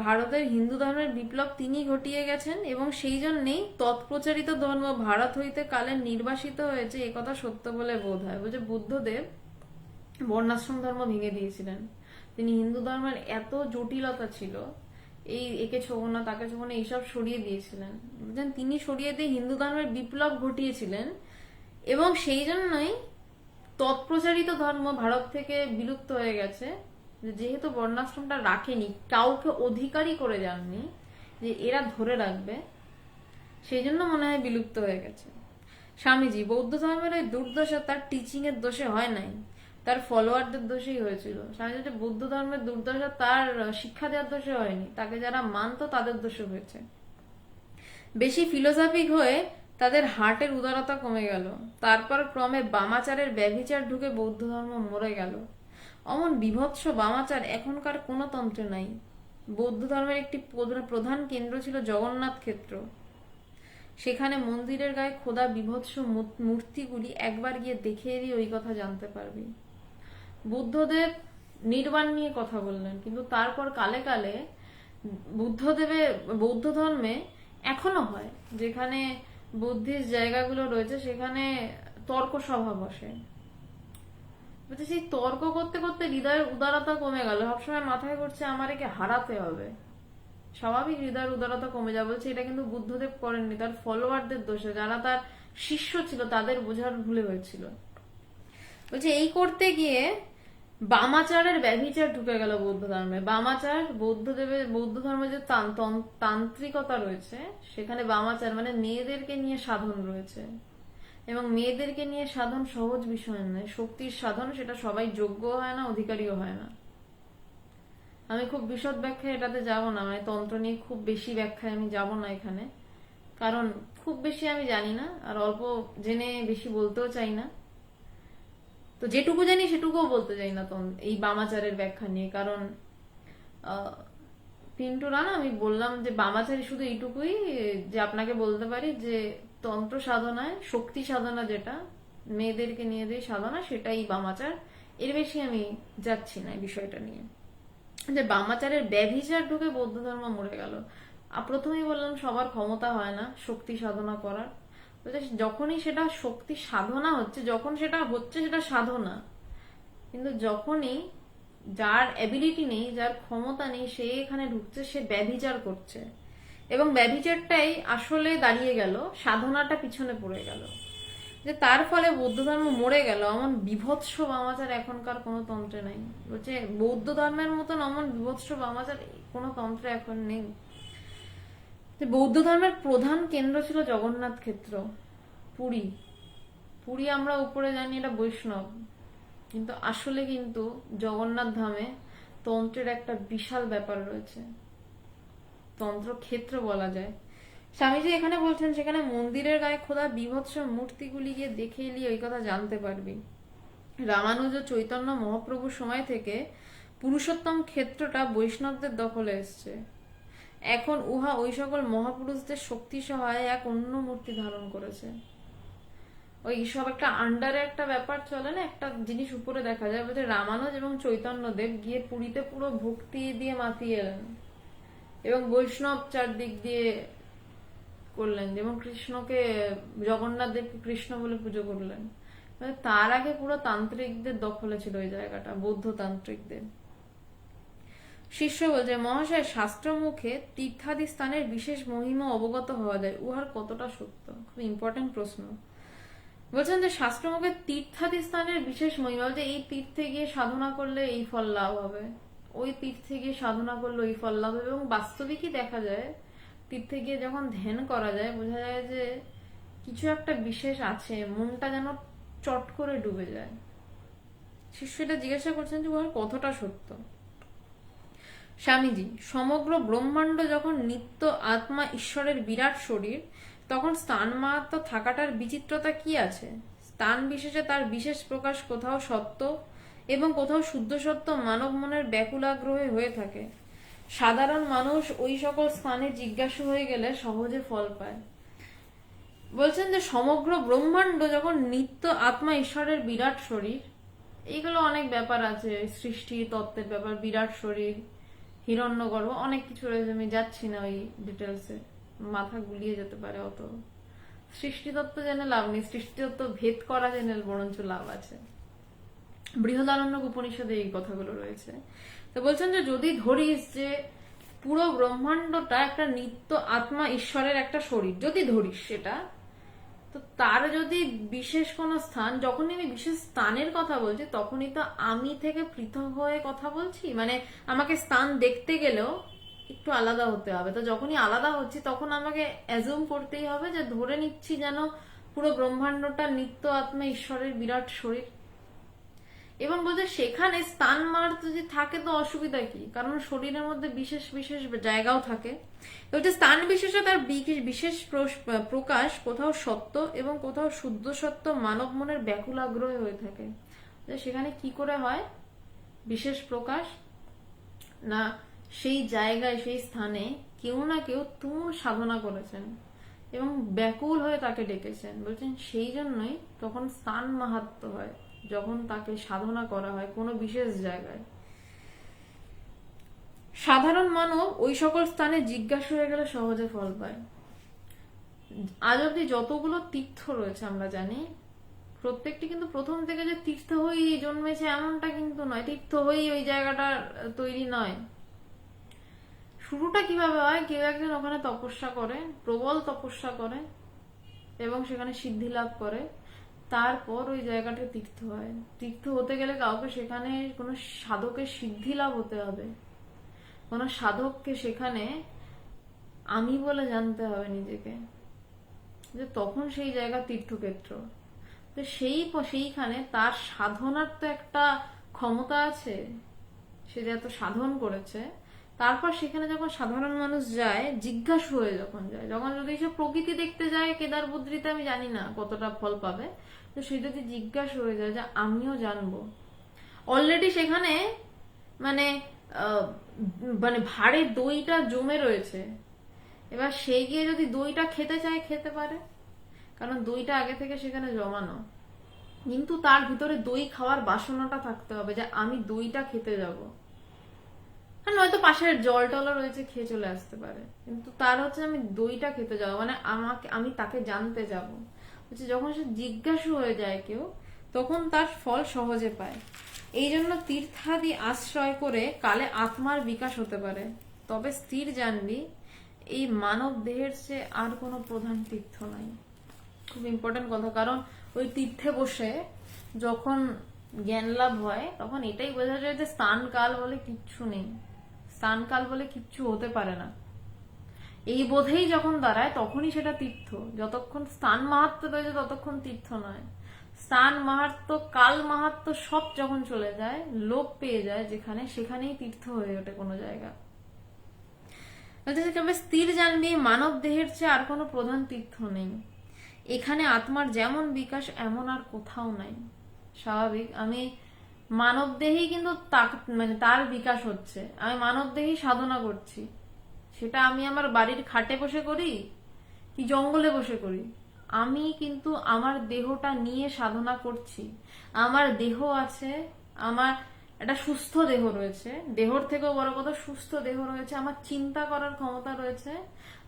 S1: ভারতের হিন্দু ধর্মের বিপ্লব তিনি ঘটিয়ে গেছেন, এবং সেই জন্যই তৎপ্রচারিত ধর্ম ভারত হইতে কালে নির্বাসিত হয়েছে, একথা সত্য বলে বোধ হয়। বলছে বুদ্ধদেব বর্ণাশ্রম ধর্ম ভেঙে দিয়েছিলেন। তিনি হিন্দু ধর্মের এত জটিলতা ছিল, এই একে ছোবো না তাকে ছোবো না এইসব সরিয়ে দিয়েছিলেন। বুঝলেন, তিনি সরিয়ে দিয়ে হিন্দু ধর্মের বিপ্লব ঘটিয়েছিলেন, এবং সেই জন্যই তৎপ্রচারিত ধর্ম ভারত থেকে বিলুপ্ত হয়ে গেছে। যেহেতু বর্ণাশ্রমটা রাখেনি, কাউকে অধিকারী করে যাননি যে এরা ধরে রাখবে, সেই জন্য মনে হয় বিলুপ্ত হয়ে গেছে। স্বামীজি বৌদ্ধ ধর্মের ওই দুর্দশা তার টিচিং এর দোষে হয় নাই, তার ফলোয়ারদের দোষেই হয়েছিল। স্বামীজি বৌদ্ধ ধর্মের দুর্দশা তার শিক্ষা দেওয়ার দোষে হয়নি, তাকে যারা মানতো তাদের দোষে হয়েছে। বেশি ফিলোসফিক হয়ে তাদের হার্টের উদারতা কমে গেল, তারপর ক্রমে বামাচারের ব্যভিচার ঢুকে বৌদ্ধ ধর্ম মরে গেল। অমন বিভৎস বামাচার এখনকার কোনো তন্ত্রে নাই। বৌদ্ধ ধর্মের একটি প্রধান কেন্দ্র ছিল জগন্নাথ ক্ষেত্র। সেখানে মন্দিরের গায়ে খোদা বিভৎস মূর্তিগুলি একবার গিয়ে দেখে এলি ওই কথা জানতে পারবি। বুদ্ধদেব নির্বাণ নিয়ে কথা বললেন, কিন্তু তারপর কালে কালে বৌদ্ধ ধর্মে এখনো হয়, যেখানে বুদ্ধিস্ট জায়গাগুলো রয়েছে সেখানে তর্ক সভা বসে। সেই তর্ক করতে করতে হৃদয়ের উদারতা কমে গেল। সবসময় মাথায় করছে আমার একে হারাতে হবে, স্বাভাবিক হৃদয়ের উদারতা কমে যাবে। বলছে এটা কিন্তু বুদ্ধদেব করেননি, তার ফলোয়ারদের দোষে, যারা তার শিষ্য ছিল তাদের বোঝার ভুলে হয়েছিল। বলছে এই করতে গিয়ে বামাচারের ব্যভিচার ঢুকে গেল বৌদ্ধ ধর্মে। বামাচার বৌদ্ধ ধর্মে যে তান্ত্রিকতা রয়েছে সেখানে বামাচার মানে মেয়েদেরকে নিয়ে সাধন রয়েছে, এবং মেয়েদেরকে নিয়ে সাধন সহজ বিষয় নয়, শক্তির সাধন, সেটা সবাই যোগ্য হয় না, অধিকারীও হয় না। আমি খুব বিশদ ব্যাখ্যায় এটাতে যাব না, মানে তন্ত্র নিয়ে খুব বেশি ব্যাখ্যায় আমি যাব না এখানে, কারণ খুব বেশি আমি জানি না, আর অল্প জেনে বেশি বলতেও চাই না। তো যেটুকু জানি সেটুকুও বলতে চাই না এই বামাচারের ব্যাখ্যা নিয়ে, কারণ পিন্টু রানা আমি বললাম যে বামাচারী শুধু এইটুকুই যে আপনাকে বলতে পারি যে তন্ত্র সাধনায় শক্তি সাধনা, যেটা মেয়েদেরকে নিয়ে দিয়ে সাধনা, সেটাই বামাচার। এর বেশি আমি যাচ্ছি না এই বিষয়টা নিয়ে। যে বামাচারের ব্যভিচার ঢুকে বৌদ্ধ ধর্ম মরে গেল। প্রথমেই বললাম সবার ক্ষমতা হয় না শক্তি সাধনা করার। যখনই সেটা শক্তি সাধনা হচ্ছে, যখন সেটা হচ্ছে সেটা সাধনা, কিন্তু যখনই যার অ্যাবিলিটি নেই, যার ক্ষমতা নেই, সে এখানে ঢুকছে, সে ব্যভিচার করছে, এবং ব্যভিচারটাই আসলে দাঁড়িয়ে গেল, সাধনাটা পিছনে পড়ে গেল, যে তার ফলে বৌদ্ধ ধর্ম মরে গেল। অমন বিভৎস বামাচার এখনকার কোনো তন্ত্রে নাই। বলছে বৌদ্ধ ধর্মের মতন অমন বিভৎস বামাচার কোনো তন্ত্রে এখন নেই। বৌদ্ধ ধর্মের প্রধান কেন্দ্র ছিল জগন্নাথ ক্ষেত্র, পুরী। পুরী আমরা উপরে জানি এটা বৈষ্ণব, কিন্তু আসলে কিন্তু জগন্নাথ ধামে তন্ত্রের একটা বিশাল ব্যাপার রয়েছে, তন্ত্র ক্ষেত্র বলা যায়। স্বামীজি এখানে বলছেন সেখানে মন্দিরের গায়ে খোদা বিভৎস মূর্তিগুলি গিয়ে দেখে এলি ওই কথা জানতে পারবি। রামানুজ ও চৈতন্য মহাপ্রভুর সময় থেকে পুরুষোত্তম ক্ষেত্রটা বৈষ্ণবদের দখলে এসছে। এখন উহা ওই সকল মহাপুরুষদের শক্তি সহায়ে এক অন্য মূর্তি ধারণ করেছে। ওই সব একটা আন্ডারে একটা ব্যাপার চলে না, একটা জিনিস উপরে দেখা যায়। বলতে রামানুজ এবং চৈতন্যদেব গিয়ে পুরীতে পুরো ভক্তি দিয়ে মাতিয়ে এলেন, এবং বৈষ্ণব চারদিক দিয়ে করলেন, এবং কৃষ্ণকে, জগন্নাথ দেবকে কৃষ্ণ বলে পুজো করলেন। তার আগে পুরো তান্ত্রিকদের দখলে ছিল ওই জায়গাটা, বৌদ্ধ তান্ত্রিকদের। শিষ্য বলছে মহাশয়, শাস্ত্র মুখে তীর্থাদি স্থানের বিশেষ মহিমা অবগত হওয়া যায়, উহার কতটা সত্য? খুব ইম্পর্টেন্ট প্রশ্ন। বলছেন যে শাস্ত্র মুখে তীর্থাদি স্থানের বিশেষ মহিমা, বলছে এই তীর্থে গিয়ে সাধনা করলে এই ফল লাভ হবে, ওই তীর্থে গিয়ে সাধনা করলে ওই ফল লাভ হবে। এবং বাস্তবিকই দেখা যায় তীর্থে গিয়ে যখন ধ্যান করা যায়, বোঝা যায় যে কিছু একটা বিশেষ আছে, মনটা যেন চট করে ডুবে যায়। শিষ্য এটা জিজ্ঞাসা করছেন যে উহার কতটা সত্য। স্বামীজি, সমগ্র ব্রহ্মাণ্ড যখন নিত্য আত্মা ঈশ্বরের বিরাট শরীর, তখন স্থান মাহাত্ম্য থাকাটার বিচিত্রতা কি আছে? স্থান বিশেষে তার বিশেষ প্রকাশ কোথাও সত্য এবং কোথাও শুদ্ধ সত্য মানব মনের ব্যাকুলাগ্রহে হয়ে থাকে। সাধারণ মানুষ ওই সকল স্থানে জিজ্ঞাসু হয়ে গেলে সহজে ফল পায়। বলছেন যে সমগ্র ব্রহ্মাণ্ড যখন নিত্য আত্মা ঈশ্বরের বিরাট শরীর, এইগুলো অনেক ব্যাপার আছে, সৃষ্টি তত্ত্বের ব্যাপার, বিরাট শরীর, হিরণ্যগর্ভ, অনেক কিছু রয়েছে, আমি যাচ্ছি না ওই ডিটেলসে, মাথা গুলিয়ে যেতে পারে অত। সৃষ্টিতত্ত্ব জেনে লাভ নেই, সৃষ্টিতত্ত্ব ভেদ করা জেনে বরঞ্চ লাভ আছে। বৃহদারণ্যক উপনিষদে এই কথাগুলো রয়েছে। তো বলছেন যে যদি ধরিস যে পুরো ব্রহ্মাণ্ডটা একটা নিত্য আত্মা ঈশ্বরের একটা শরীর, যদি ধরিস সেটা, তো তার যদি বিশেষ কোনো স্থান, যখনই আমি বিশেষ স্থানের কথা বলছি তখনই তো আমি থেকে পৃথক হয়ে কথা বলছি, মানে আমাকে স্থান দেখতে গেলেও একটু আলাদা হতে হবে। তো যখনই আলাদা হচ্ছি তখন আমাকে অ্যাজুম করতেই হবে যে ধরে নিচ্ছি যেন পুরো ব্রহ্মাণ্ডটা নিত্য আত্মা ঈশ্বরের বিরাট শরীর। এবং বলছে সেখানে স্থান মার যদি থাকে তো অসুবিধা কি, কারণ শরীরের মধ্যে বিশেষ বিশেষ জায়গাও থাকে। বলছে স্থান বিশেষে তার বিশেষ প্রকাশ কোথাও সত্য এবং কোথাও শুদ্ধ সত্য মানব মনের ব্যাকুল আগ্রহে হয়ে থাকে। সেখানে কি করে হয় বিশেষ প্রকাশ? না, সেই জায়গায় সেই স্থানে কেউ না কেউ তুমুল সাধনা করেছেন এবং ব্যাকুল হয়ে তাকে ডেকেছেন। বলছেন সেই জন্যই তখন স্থান মাহাত্ম্য হয়, যখন তাকে সাধনা করা হয় কোনো বিশেষ জায়গায়। সাধারণ মানব ওই সকল স্থানে জিজ্ঞাসা হয়ে গেলে সহজে ফল পায়। আজ অব্দি যতগুলো তীর্থ রয়েছে আমরা জানি, প্রত্যেকটি কিন্তু প্রথম থেকে যে তীর্থ হয়েই জন্মেছে এমনটা কিন্তু নয়, তীর্থ হয়েই ওই জায়গাটা তৈরি নয়। শুরুটা কিভাবে হয়? কেউ একজন ওখানে তপস্যা করে, প্রবল তপস্যা করে এবং সেখানে সিদ্ধি লাভ করে, তারপর ওই জায়গাটা তীর্থ হয়। তীর্থ হতে গেলে কাউকে সেখানে কোনো সাধকের সিদ্ধি লাভ হতে হবে, কোনো সাধককে সেখানে আমি বলে জানতে হবে নিজেকে, যে তখন সেই জায়গা তীর্থক্ষেত্র। তো সেইখানে তার সাধনার তো একটা ক্ষমতা আছে, সে যে এত সাধন করেছে, তারপর সেখানে যখন সাধারণ মানুষ যায়, জিজ্ঞাসু হয়ে যখন যায়, যখন যদি সে প্রকৃতি দেখতে যায় কেদার বদ্রীতে, আমি জানি না কতটা ফল পাবে, তো সে যদি জিজ্ঞাসা হয়ে যায় যে আমিও জানবো, অলরেডি সেখানে মানে মানে ভাঁড়ে দইটা জমে রয়েছে, এবার সে গিয়ে যদি দইটা খেতে চায় খেতে পারে, কারণ দইটা আগে থেকে সেখানে জমানো। কিন্তু তার ভিতরে দই খাওয়ার বাসনাটা থাকতে হবে, যে আমি দইটা খেতে যাব। হ্যাঁ, নয়তো পাশের জল টলও রয়েছে, খেয়ে চলে আসতে পারে, কিন্তু তার হচ্ছে আমি দইটা খেতে যাবো, মানে আমি তাকে জানতে যাব। হচ্ছে যখন সে জিজ্ঞাসু হয়ে যায় কেউ, তখন তার ফল সহজে পায়। এই জন্য তীর্থাদি আশ্রয় করে কালে আত্মার বিকাশ হতে পারে। তবে স্থির জানবি, এই মানব দেহের চেয়ে আর কোনো প্রধান তীর্থ নাই। খুব ইম্পর্টেন্ট কথা, কারণ ওই তীর্থে বসে যখন জ্ঞান লাভ হয়, তখন এটাই বোঝা যায় যে স্থান কাল বলে কিচ্ছু নেই, স্থান কাল বলে কিচ্ছু হতে পারে না। এই বোধেই যখন দাঁড়ায়, তখনই সেটা তীর্থ। যতক্ষণ স্থান মাহাত্ম্য রয়েছে ততক্ষণ তীর্থ নয়। স্থান মাহাত্ম্য, কাল মাহাত্ম্য সব যখন চলে যায়, লোপ পেয়ে যায় যেখানে, সেখানেই তীর্থ হয়ে ওঠে কোনো জায়গা। তবে স্থির জানবি, মানব দেহের চেয়ে আর কোনো প্রধান তীর্থ নেই। এখানে আত্মার যেমন বিকাশ এমন আর কোথাও নাই। স্বাভাবিক, আমি মানব দেহেই কিন্তু মানে তার বিকাশ হচ্ছে, আমি মানব দেহেই সাধনা করছি। সেটা আমি আমার বাড়ির খাটে বসে করি কি জঙ্গলে বসে করি, আমি কিন্তু আমার দেহটা নিয়ে সাধনা করছি। আমার দেহ আছে, আমার একটা সুস্থ দেহ রয়েছে, দেহর থেকেও বড় কথা সুস্থ দেহ রয়েছে, আমার চিন্তা করার ক্ষমতা রয়েছে,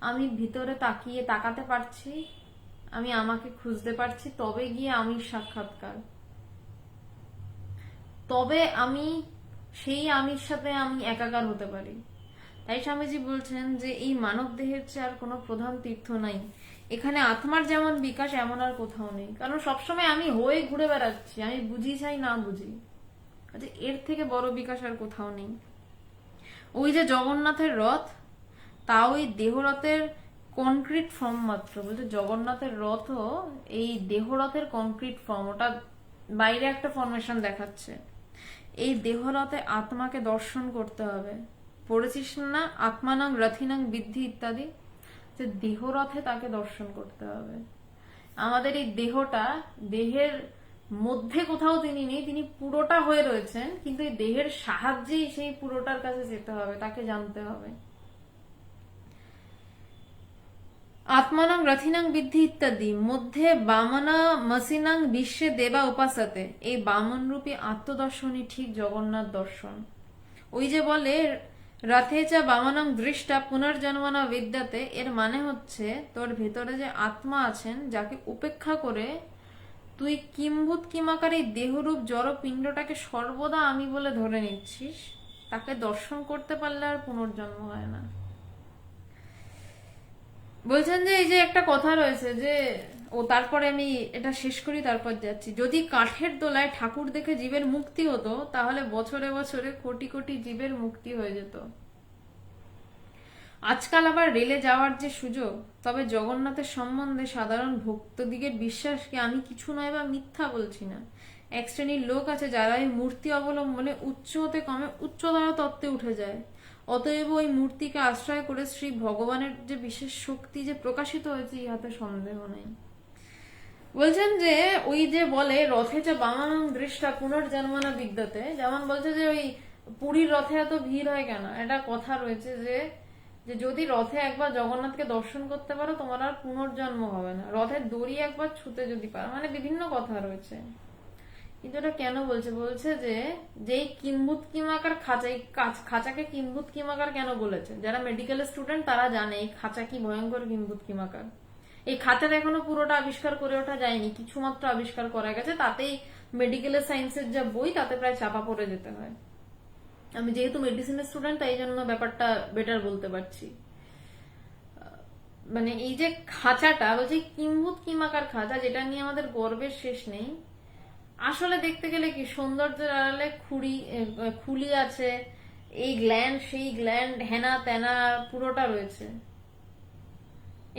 S1: আমি ভিতরে তাকাতে পারছি, আমি আমাকে খুঁজতে পারছি, তবে গিয়ে আমি সাক্ষাৎকার, তবে আমি সেই আমির সাথে আমি একাকার হতে পারি। তাই স্বামীজি বলছেন যে এই মানব দেহের চেয়ে আর কোনো প্রধান তীর্থ নাই। এখানে আত্মার যেমন বিকাশ এমন আর কোথাও নেই। কারণ সবসময় আমি হয়ে ঘুরে বেড়াচ্ছি, আমি বুঝি চাই না বুঝি, আচ্ছা এর থেকে বড় বিকাশ আর কোথাও নেই। ওই যে জগন্নাথের রথ, তা ওই দেহরথের কনক্রিট ফর্ম মাত্র। বলছে জগন্নাথের রথও এই দেহরথের কনক্রিট ফর্ম, ওটা বাইরে একটা ফরমেশন দেখাচ্ছে। এই দেহরথে আত্মাকে দর্শন করতে হবে। পড়েছিস না আত্মানাং রথিনাং বিদ্ধি ইত্যাদি, যে দেহরথে তাকে দর্শন করতে হবে। আমাদের এই দেহটা, দেহের মধ্যে কোথাও তিনি নেই, তিনি পুরোটা হয়ে রয়েছেন, কিন্তু এই দেহের সাহায্যেই সেই পুরোটার কাছে যেতে হবে, তাকে জানতে হবে। আত্মানাং রথিনাং বিদ্ধি ইত্যাদি মধ্যে বামনা মসিনাং বিশ্বে দেবা উপাসাতে, এই বামন রূপী আত্মদর্শনই ঠিক জগন্নাথ দর্শন। ওই যে বলে রথে চা বামনাং দৃষ্টা পুনর্জন্মনা বিদ্যাতে, এর মানে হচ্ছে তোর ভেতরে যে আত্মা আছেন, যাকে উপেক্ষা করে তুই কিম্ভূত কিমাকার এই দেহরূপ জড় পিণ্ডটাকে সর্বদা আমি বলে ধরে নিচ্ছিস, তাকে দর্শন করতে পারলে আর পুনর্জন্ম হয় না। বলছেন যে এই যে একটা কথা রয়েছে যে, তারপরে আমি এটা শেষ করি তারপর যাচ্ছি, যদি কাঠের দোলায় ঠাকুর দেখে জীবের মুক্তি হতো, তাহলে বছরে বছরে কোটি কোটি জীবের মুক্তি হয়ে যেত। আজকাল আবার রেলে যাওয়ার যে সুযোগ, তবে জগন্নাথের সম্বন্ধে সাধারণ ভক্তদিগের বিশ্বাসকে আমি কিছু নয় বা মিথ্যা বলছি না। এক শ্রেণীর লোক আছে যারা এই মূর্তি অবলম্বনে উচ্চ হতে কমে উচ্চতর তত্ত্বে উঠে যায়। অতএব ওই মূর্তিকে আশ্রয় করে শ্রী ভগবানের যে বিশেষ শক্তি যে প্রকাশিত হয়েছে, ইহাতে সন্দেহ নেই। বলছেন যে ওই যে বলে রথে যে বামানং দৃষ্টা পুনর্জন্মনা বিদ্যাতে, যেমন বলছে যে ওই পুরীর রথে এত ভিড় হয় কেন, একটা কথা রয়েছে যে যদি রথে একবার জগন্নাথকে দর্শন করতে পারো, তোমার আর পুনর্জন্ম হবে না, রথের দড়ি একবার ছুতে যদি পারো, মানে বিভিন্ন কথা রয়েছে। কিন্তু এটা কেন বলছে, বলছে যে যেই কিম্ভূত কিমাকার খাঁচা, এই খাঁচাকে কিম্ভূত কিমাকার কেন বলেছে, যারা মেডিকেল স্টুডেন্ট তারা জানে এই খাঁচা কি ভয়ঙ্কর কিম্ভূত কিমাকার। এই খাঁচাটা এখনো পুরোটা আবিষ্কার করে ওঠা যায়নি, কিছু মাত্র আবিষ্কার করা গেছে, তাতেই মেডিকেল সায়েন্সের যা বই তাতে প্রায় চাপা পড়ে যেতে হয়। আমি যেহেতু মেডিসিনের স্টুডেন্ট, তাই জন্য ব্যাপারটা বেটার বলতে পারছি। মানে এই যে খাঁচাটা বলছে কিম্ভূত কিমাকার খাঁচা, যেটা নিয়ে আমাদের গর্বের শেষ নেই, আসলে দেখতে গেলে কি সৌন্দর্যের আড়ালে খুলি আছে, এই গ্ল্যান্ড সেই গ্ল্যান্ড হেনা তেনা পুরোটা রয়েছে।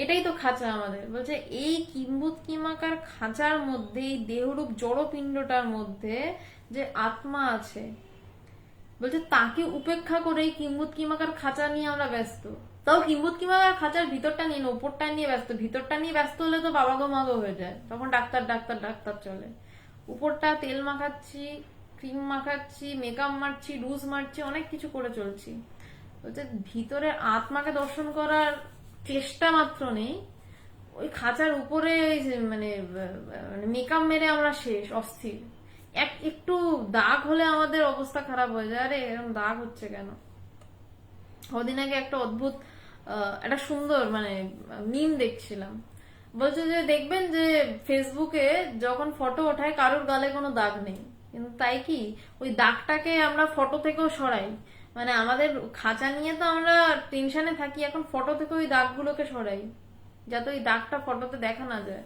S1: এটাই তো খাঁচা আমাদের। বলছে এই কিম্ভূত কিমাকার খাঁচার মধ্যে, এই দেহরূপ জড়পিণ্ডটার মধ্যে যে আত্মা আছে, বলছে তাকে উপেক্ষা করে এই কিম্ভূত কিমাকার খাঁচা নিয়ে আমরা ব্যস্ত। তাও কিম্ভূত কিমাকার খাঁচার ভিতরটা নিয়ে, উপরটা নিয়ে ব্যস্ত। ভিতরটা নিয়ে ব্যস্ত হলে তো বাবাগো মাগো হয়ে যায়, তখন ডাক্তার ডাক্তার ডাক্তার চলে। উপরটা তেল মাখাচ্ছি, ক্রিম মাখাচ্ছি, মেকআপ মারছি, রুজ মারছি, অনেক কিছু করে চলছি। বলছে ভিতরে আত্মাকে দর্শন করার চেষ্টা মাত্র নেই, ওই খাঁচার উপরে মানে মেকআপ মেরে আমরা শেষ, অস্থির। একটু দাগ হলে আমাদের অবস্থা খারাপ হয়ে যায়, আরে এরকম দাগ হচ্ছে কেন। কদিন আগে একটা অদ্ভুত একটা সুন্দর মানে মিম দেখছিলাম, বলছে যে দেখবেন যে ফেসবুকে যখন ফটো ওঠায় কারোর গালে কোনো দাগ নেই, কিন্তু তাই কি ওই দাগটাকে আমরা ফটো থেকেও সরাই। মানে আমাদের খাঁচা নিয়ে তো আমরা টেনশনে থাকি, এখন ফটো থেকে ওই দাগগুলোকে সরাই যাতে ওই দাগটা ফটোতে দেখা না যায়।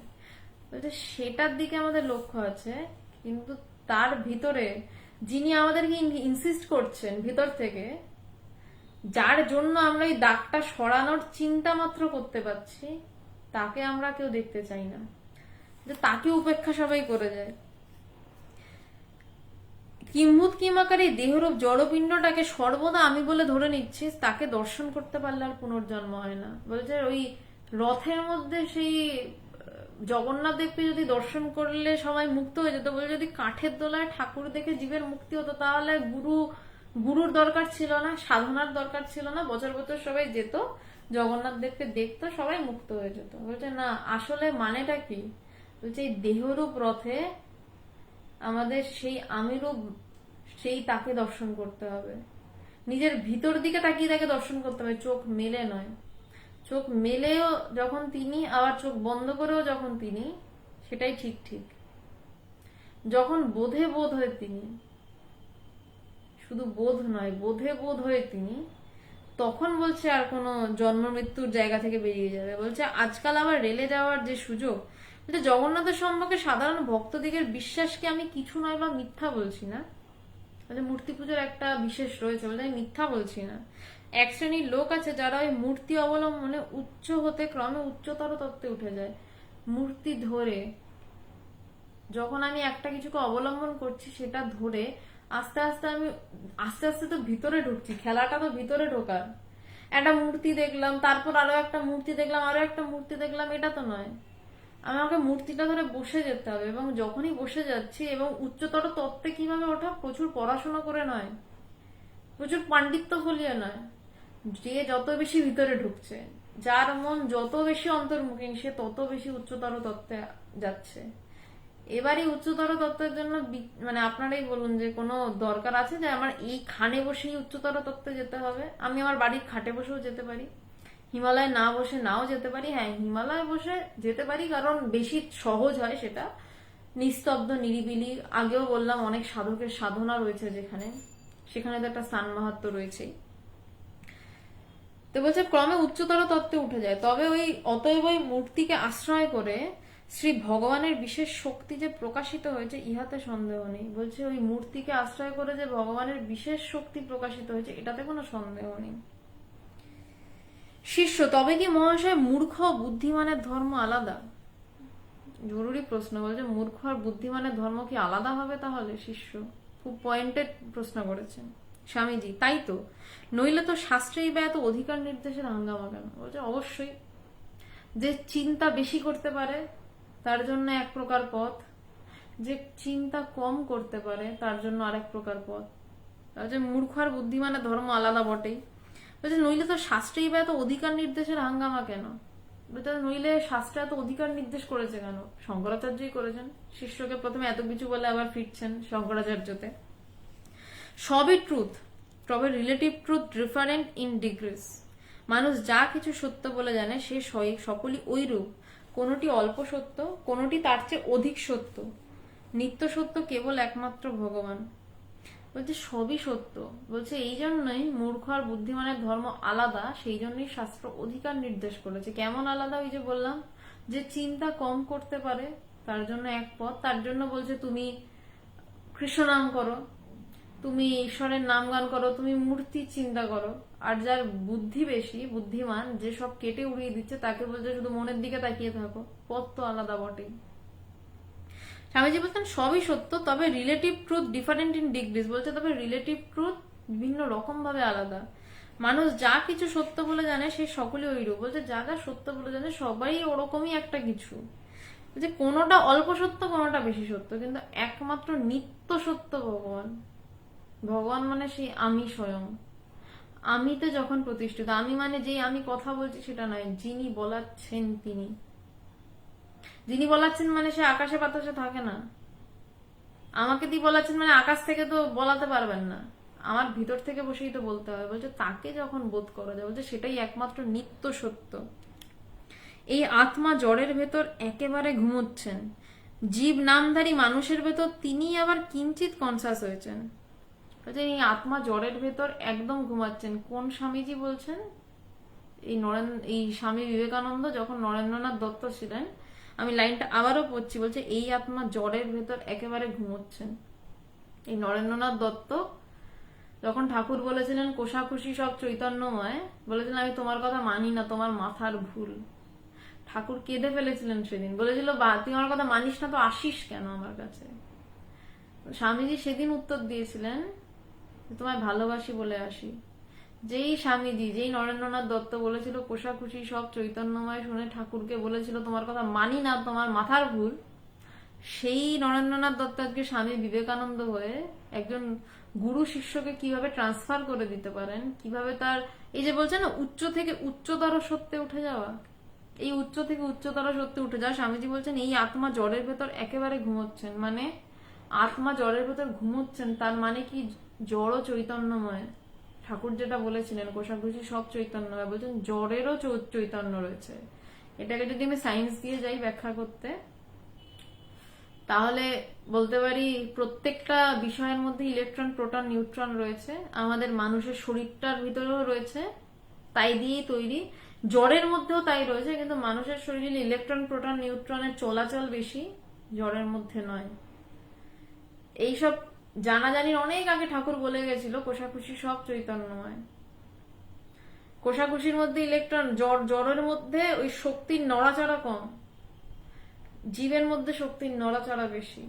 S1: বলছে সেটার দিকে আমাদের লক্ষ্য আছে, কিন্তু তার ভিতরে যিনি আমাদেরকে ইনসিস্ট করছেন ভিতর থেকে, যার জন্য আমরা এই দাগটা সরানোর চিন্তা মাত্র করতে পারছি, তাকে আমরা কেউ দেখতে চাই না, যে তাকে উপেক্ষা সবাই করে যায়। কিম্ভূত কিমাকার এই দেহরূপ জড়পিণ্ডটাকে সর্বদা আমি বলে ধরে নিচ্ছিস, তাকে দর্শন করতে পারলে আর পুনর্জন্ম হয় না। বলছে ওই রথের মধ্যে সেই জগন্নাথ দেবকে যদি দর্শন করলে সবাই মুক্ত হয়ে যেত, বলে যদি কাঠের দোলায় ঠাকুর দেখে জীবের মুক্তি হতো, তাহলে গুরুর দরকার ছিল না, সাধনার দরকার ছিল না, বছর বছর সবাই যেত জগন্নাথ দেবকে দেখতো, সবাই মুক্ত হয়ে যেত। বলছে না, আসলে মানেটা কি? বলছে এই দেহরূপ রথে আমাদের সেই আমিরূপ, সেই তাকে দর্শন করতে হবে, নিজের ভিতর দিকে তাকিয়ে তাকে দর্শন করতে হবে, চোখ মেলে নয়। চোখ মেলেও যখন তিনি, আবার চোখ বন্ধ করেও যখন তিনি, সেটাই ঠিক ঠিক। যখন বোধে বোধ হয়ে তিনি, শুধু বোধ নয় বোধে বোধ হয়ে তিনি, তখন বলছে আর কোনো জন্ম মৃত্যুর জায়গা থেকে বেরিয়ে যাবে। বলছে আজকাল আবার রেলে যাওয়ার যে সুযোগ, বলছে জগন্নাথের সম্পর্কে সাধারণ ভক্তদিগের বিশ্বাসকে আমি কিছু নয় বা মিথ্যা বলছি না। মূর্তি পুজোর একটা বিশেষ রয়েছে, বলতে আমি মিথ্যা বলছি না। এক শ্রেণীর লোক আছে যারা ওই মূর্তি অবলম্বনে উচ্চ হতে ক্রমে উচ্চতর তত্ত্বে উঠে যায়। মূর্তি ধরে যখন আমি একটা কিছুকে অবলম্বন করছি, সেটা ধরে আস্তে আস্তে আমি আস্তে আস্তে তো ভিতরে ঢুকছি, খেলাটা তো ভিতরে ঢোকার। একটা মূর্তি দেখলাম, তারপর আরো একটা মূর্তি দেখলাম, আরো একটা মূর্তি দেখলাম, এটা তো নয়। আমাকে মূর্তিটা ধরে বসে যেতে হবে, এবং যখনই বসে যাচ্ছি, এবং উচ্চতর তত্ত্বে কিভাবে ওঠা, প্রচুর পড়াশোনা করে নয়, প্রচুর পাণ্ডিত্য ফলিয়ে নয়, যে যত বেশি ভিতরে ঢুকছে, যার মন যত বেশি অন্তর্মুখী, সে তত বেশি উচ্চতর তত্ত্বে যাচ্ছে। এবারই উচ্চতর তত্ত্বের জন্য মানে আপনারাই বলুন যে কোনো দরকার আছে যে আমার এই খানে বসেই উচ্চতর তত্ত্বে যেতে হবে? আমি আমার বাড়ির খাটে বসেও যেতে পারি, হিমালয় না বসে নাও যেতে পারি। হ্যাঁ, হিমালয় বসে যেতে পারি কারণ বেশি সহজ হয়, সেটা নিস্তব্ধ নিরিবিলি। আগেও বললাম অনেক সাধকের সাধনা রয়েছে যেখানে, সেখানে তো একটা স্থান মাহাত্ম্য রয়েছেই। তো বলছে ক্রমে উচ্চতর তত্ত্বে উঠে যায়। তবে ওই অতএব ওই মূর্তিকে আশ্রয় করে শ্রী ভগবানের বিশেষ শক্তি যে প্রকাশিত হয়েছে, ইহাতে সন্দেহ নেই। বলছে ওই মূর্তিকে আশ্রয় করে যে ভগবানের বিশেষ শক্তি প্রকাশিত হয়েছে, এটাতে কোনো সন্দেহ নেই। শিষ্য, তবে কি মহাশয় মূর্খ বুদ্ধিমানের ধর্ম আলাদা? জরুরি প্রশ্ন। বলছে মূর্খ আর বুদ্ধিমানের ধর্ম কি আলাদা হবে তাহলে? শিষ্য খুব পয়েন্টেড প্রশ্ন করেছেন। স্বামীজি, তাই তো, নইলে তো শাস্ত্রেই বা এত অধিকার নির্দেশের হাঙ্গামা কেন? বলছে অবশ্যই, যে চিন্তা বেশি করতে পারে তার জন্য এক প্রকার পথ, যে চিন্তা কম করতে পারে তার জন্য আরেক প্রকার পথ। যে মূর্খ আর বুদ্ধিমানের ধর্ম আলাদা বটেই। বলছে নইলে তো শাস্ত্রেই বা এত অধিকার নির্দেশের হাঙ্গামা কেন? নইলে শাস্ত্রে এত অধিকার নির্দেশ করেছে কেন? শঙ্করাচার্যই করেছেন। শিষ্যকে প্রথমে এত কিছু বলে আবার ফিরছেন শঙ্করাচার্যতে। সবই ট্রুথ, তবে relative truth different in degrees. মানুষ যা কিছু সত্য বলে জানে সে সকলই ওইরূপ, কোনটি অল্প সত্য, কোনটি তার চেয়ে অধিক সত্য। নিত্য সত্য কেবল একমাত্র ভগবান। বলছে সবই সত্য। বলছে এই জন্যই মূর্খ আর বুদ্ধিমানের ধর্ম আলাদা, সেই জন্যই শাস্ত্র অধিকার নির্দেশ করেছে। কেমন আলাদা? ওই যে বললাম, যে চিন্তা কম করতে পারে তার জন্য এক পথ, তার জন্য বলছে তুমি কৃষ্ণ নাম করো, তুমি ঈশ্বরের নাম গান করো, তুমি মূর্তি চিন্তা করো। আর যার বুদ্ধি বেশি, বুদ্ধিমান, যে সব কেটে উড়িয়ে দিচ্ছে, তাকে বলছে শুধু মনের দিকে তাকিয়ে থাকো। পথ তো আলাদা বটেই। স্বামীজি বলছেন সবই সত্য, তবে relative truth different in degrees. বলছে তবে রিলেটিভ ট্রুথ বিভিন্ন রকম ভাবে আলাদা। মানুষ যা কিছু সত্য বলে জানে সে সকলেই ওইরূপ। বলছে যা যা সত্য বলে জানে সবাই ওরকমই একটা কিছু। যে কোনোটা অল্প সত্য, কোনোটা বেশি সত্য, কিন্তু একমাত্র নিত্য সত্য ভগবান। ভগবান মানে সেই আমি স্বয়ং। আমিতে যখন প্রতিষ্ঠিত, আমি মানে যেই আমি কথা বলছি সেটা নয়, যিনি বলাচ্ছেন তিনি। যিনি বলাচ্ছেন মানে সে আকাশে বাতাসে থাকে না। আমাকে দিয়ে বলাচ্ছেন মানে আকাশ থেকে তো বলাতে পারবেন না, আমার ভিতর থেকে বসেই তো বলতে হবে। বলছে তাকে যখন বোধ করা যায়, বলছে সেটাই একমাত্র নিত্য সত্য। এই আত্মা জড়ের ভেতর একেবারে ঘুমোচ্ছেন, জীব নামধারী মানুষের ভেতর তিনি আবার কিঞ্চিত কনসাস হয়েছেন। বলছে এই আত্মা জড়ের ভেতর একদম ঘুমাচ্ছেন। কোন স্বামীজি বলছেন? এই স্বামী বিবেকানন্দ যখন নরেন্দ্রনাথ দত্ত ছিলেন, আমি লাইনটা আবারও পড়ছি, বলছে এই আত্মা জড়ের ভেতর একেবারে ঘুমোচ্ছেন। এই নরেন্দ্রনাথ দত্ত যখন ঠাকুর বলেছিলেন কোষাকুষি সব চৈতন্যময়, বলেছিলেন আমি তোমার কথা মানি না, তোমার মাথার ভুল। ঠাকুর কেঁদে ফেলেছিলেন সেদিন, বলেছিল বা তুই আমার কথা মানিস না তো আসিস কেন আমার কাছে। স্বামীজি সেদিন উত্তর দিয়েছিলেন তোমায় ভালোবাসি বলে আসি। যেই স্বামীজি, যেই নরেন্দ্রনাথ দত্ত বলেছিল কোষাকুষি সব চৈতন্যময়, শুনে ঠাকুরকে বলেছিল তোমার কথা মানি না, তোমার মাথার ভুল, সেই নরেন্দ্রনাথ দত্ত আজকে স্বামী বিবেকানন্দ হয়ে একজন গুরু শিষ্যকে কিভাবে ট্রান্সফার করে দিতে পারেন, কিভাবে তার এই যে বলছে না উচ্চ থেকে উচ্চতর সত্যে উঠে যাওয়া, এই উচ্চ থেকে উচ্চতর সত্যে উঠে যাওয়া। স্বামীজি বলছেন এই আত্মা জড়ের ভেতর একেবারে ঘুমোচ্ছেন, মানে আত্মা জড়ের ভেতর ঘুমোচ্ছেন তার মানে কি জড় চৈতন্যময়। ঠাকুর যেটা বলেছিলেন কোষাকুষি সব চৈতন্যময়, বলছেন জড়েরও চৈতন্য রয়েছে। এটাকে যদি আমি সায়েন্স দিয়ে যাই ব্যাখ্যা করতে, তাহলে বলতে পারি প্রত্যেকটা বিষয়ের মধ্যে ইলেকট্রন প্রোটন নিউট্রন রয়েছে। আমাদের মানুষের শরীরটার ভিতরেও রয়েছে, তাই দিয়েই তৈরি। জ্বরের মধ্যেও তাই রয়েছে, কিন্তু মানুষের শরীরে ইলেকট্রন প্রোটন নিউট্রনের চলাচল বেশি, জ্বরের মধ্যে নয়। এইসব জানাজানির অনেক আগে ঠাকুর বলে গেছিল কোষাকুষি সব চৈতন্যময়। কোষাকুষির মধ্যে ইলেকট্রন, জ্বরের মধ্যে ওই শক্তির নড়াচড়া কম, জীবের মধ্যে শক্তির নড়াচড়া বেশি।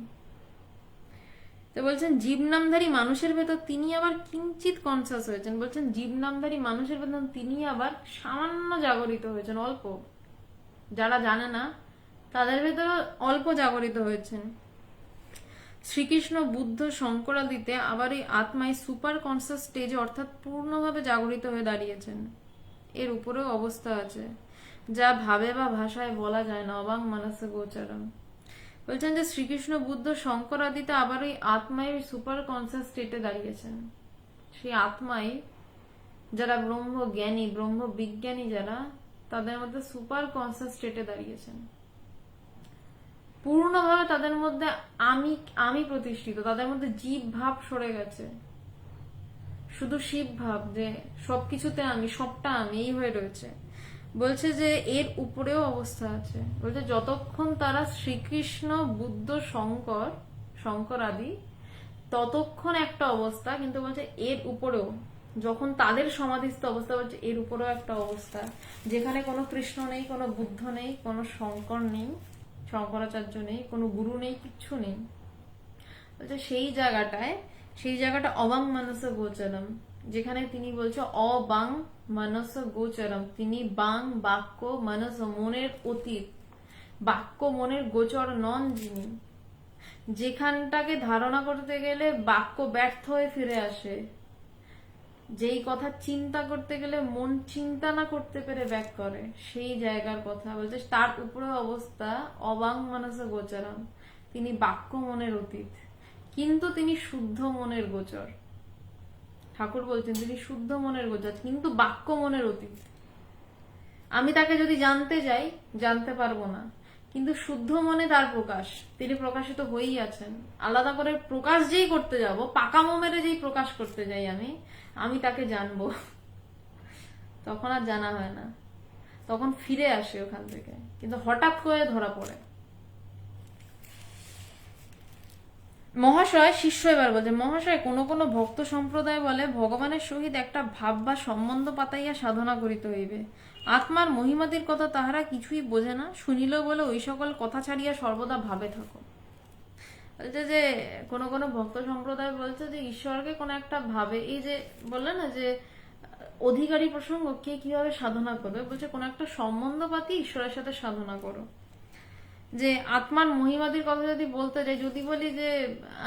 S1: তো বলছেন জীব নামধারী মানুষের ভেতর তিনি আবার কিঞ্চিত কনসাস হয়েছেন। বলছেন জীব নামধারী মানুষের ভেতর তিনি আবার সামান্য জাগরিত হয়েছেন, অল্প। যারা জানে না তাদের ভেতর অল্প জাগরিত হয়েছেন। শ্রীকৃষ্ণ, বুদ্ধ, শঙ্করাদিতে আবার এই আত্মায় সুপার কনসাস স্টেজে অর্থাৎ পূর্ণভাবে জাগরিত হয়ে দাঁড়িয়েছেন। এর উপরেও অবস্থা আছে যা ভাবে বা ভাষায় বলা যায় না, অবাং মানসে গোচরম। বলছেন যে শ্রীকৃষ্ণ, বুদ্ধ, শঙ্কর আদিতে আবার ওই আত্মায় সুপার কনসাস স্টেটে দাঁড়িয়েছেন। সেই আত্মায় যারা ব্রহ্ম জ্ঞানী, ব্রহ্ম বিজ্ঞানী যারা, তাদের মধ্যে সুপার কনসাস স্টেটে দাঁড়িয়েছেন। পূর্ণভাবে তাদের মধ্যে আমি আমি প্রতিষ্ঠিত, তাদের মধ্যে জীব ভাব সরে গেছে, শুধু শিব ভাব, যে সবকিছুতে আমি, সবটা আমি, এই হয়ে রয়েছে। বলছে যে এর উপরেও অবস্থা আছে। বলছে যতক্ষণ তারা শ্রীকৃষ্ণ, বুদ্ধ, শঙ্কর আদি, ততক্ষণ একটা অবস্থা, কিন্তু বলছে এর উপরেও যখন তাদের সমাধিস্থ অবস্থা, বলছে এর উপরেও একটা অবস্থা যেখানে কোনো কৃষ্ণ নেই, কোনো বুদ্ধ নেই, কোনো শঙ্কর নেই, শঙ্করাচার্য নেই, কোনো গুরু নেই, কিচ্ছু নেই। বলছে সেই জায়গাটা অবাং মানস গোচরম, যেখানে তিনি বলছে অবাং মানস গোচরম, তিনি বাং বাক্য মানস মনের অতীত, বাক্য মনের গোচর নন যিনি। যেখানটাকে ধারণা করতে গেলে বাক্য ব্যর্থ হয়ে ফিরে আসে, যেই কথা চিন্তা করতে গেলে মন চিন্তা না করতে পেরে ব্যাক করে, সেই জায়গার কথা বলছে। তার উপরে অবস্থা অবাং মানস গোচরম, তিনি বাক্য মনের অতীত, কিন্তু তিনি শুদ্ধ মনের গোচর। ঠাকুর বলছেন তিনি শুদ্ধ মনের গোচর, কিন্তু বাক্য মনের অতীত। আমি তাকে যদি জানতে যাই জানতে পারবো না, কিন্তু শুদ্ধ মনে তার প্রকাশ, তিনি প্রকাশিত হয়েই আছেন। আলাদা করে প্রকাশ যেই করতে যাব, পাকামো মেরে যেই প্রকাশ করতে যাই আমি তাকে জানবো, তখন আর জানা হয় না, তখন ফিরে আসে ওখান থেকে, কিন্তু হঠাৎ করে ধরা পড়ে। মহাশয়, শিষ্য এবার বলছে, মহাশয়, কোন কোন ভক্ত সম্প্রদায় বলে ভগবানের সহিত একটা ভাব বা সম্বন্ধ পাতাইয়া সাধনা করিতে হইবে। আত্মার মহিমাদির কথা তাহারা কিছুই বোঝে না, শুনিল বলে ওই সকল কথা ছাড়িয়া সর্বদা ভাবে থাকো। বলছে যে কোন কোন ভক্ত সম্প্রদায় বলছে যে ঈশ্বরকে কোন একটা ভাবে, এই যে বললে না যে অধিকারী প্রসঙ্গ, কে কিভাবে সাধনা করবে, বলছে কোন একটা সম্বন্ধ পাতি ঈশ্বরের সাথে সাধনা করো। যে আত্মার মহিমাদির কথা যদি বলতে যাই, যদি বলি যে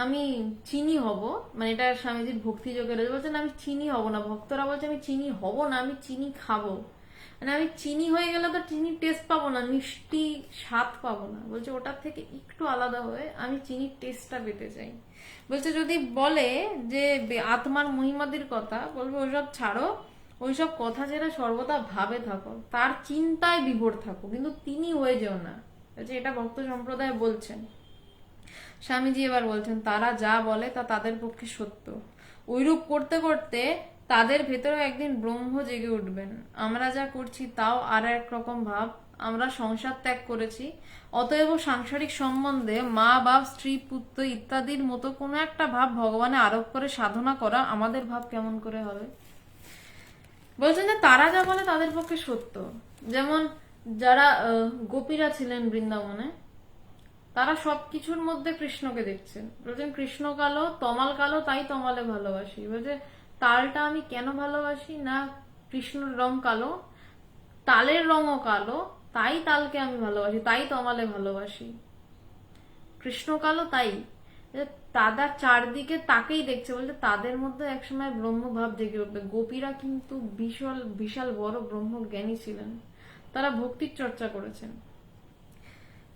S1: আমি চিনি হব, মানে এটা স্বামীজির ভক্তি যোগের বলছেন আমি চিনি হব না, ভক্তরা বলছে আমি চিনি হব না, আমি চিনি খাবো। মানে আমি চিনি হয়ে গেলে তো চিনির টেস্ট পাবো না, মিষ্টি স্বাদ পাবো না। বলছে ওটার থেকে একটু আলাদা হয়ে আমি চিনির টেস্টটা পেতে চাই। বলছে যদি বলে যে আত্মার মহিমাদির কথা, বলবে ওইসব ছাড়ো, ওইসব কথা ছেড়ে সর্বদা ভাবে থাকো, তার চিন্তায় বিভোর থাকো, কিন্তু তিনি হয়ে যেও না। বলছে এটা ভক্ত সম্প্রদায় বলছেন। স্বামীজি এবার বলছেন তারা যা বলে তা তাদের পক্ষে সত্য। ওইরূপ করতে করতে তাদের ভেতরে একদিন ব্রহ্ম জেগে উঠবেন। আমরা যা করছি তাও আর এক রকম ভাব। আমরা সংসার ত্যাগ করেছি, অতএব সাংসারিক সম্বন্ধে মা বাপ স্ত্রী পুত্র ইত্যাদির মতো কোনো একটা ভাব ভগবানে আরোপ করে সাধনা করা আমাদের ভাব কেমন করে হবে? বলছেন যে তারা যা বলে তাদের পক্ষে সত্য। যেমন যারা গোপীরা ছিলেন বৃন্দাবনে, তারা সবকিছুর মধ্যে কৃষ্ণকে দেখছেন। বলছেন কৃষ্ণ কালো, তমাল কালো, তাই তমালে ভালোবাসি। বলছে তালটা আমি কেন ভালোবাসি না, কৃষ্ণর রং কালো, তালের রঙও কালো, তাই তালকে আমি ভালোবাসি, তাই তমালে ভালোবাসি। কৃষ্ণ কালো তাই তাদের চারদিকে তাকেই দেখছে। বলছে তাদের মধ্যে একসময় ব্রহ্মভাব জেগে উঠবে। গোপীরা কিন্তু বিশাল বিশাল বড় ব্রহ্মজ্ঞানী ছিলেন, তারা ভক্তির চর্চা করেছেন।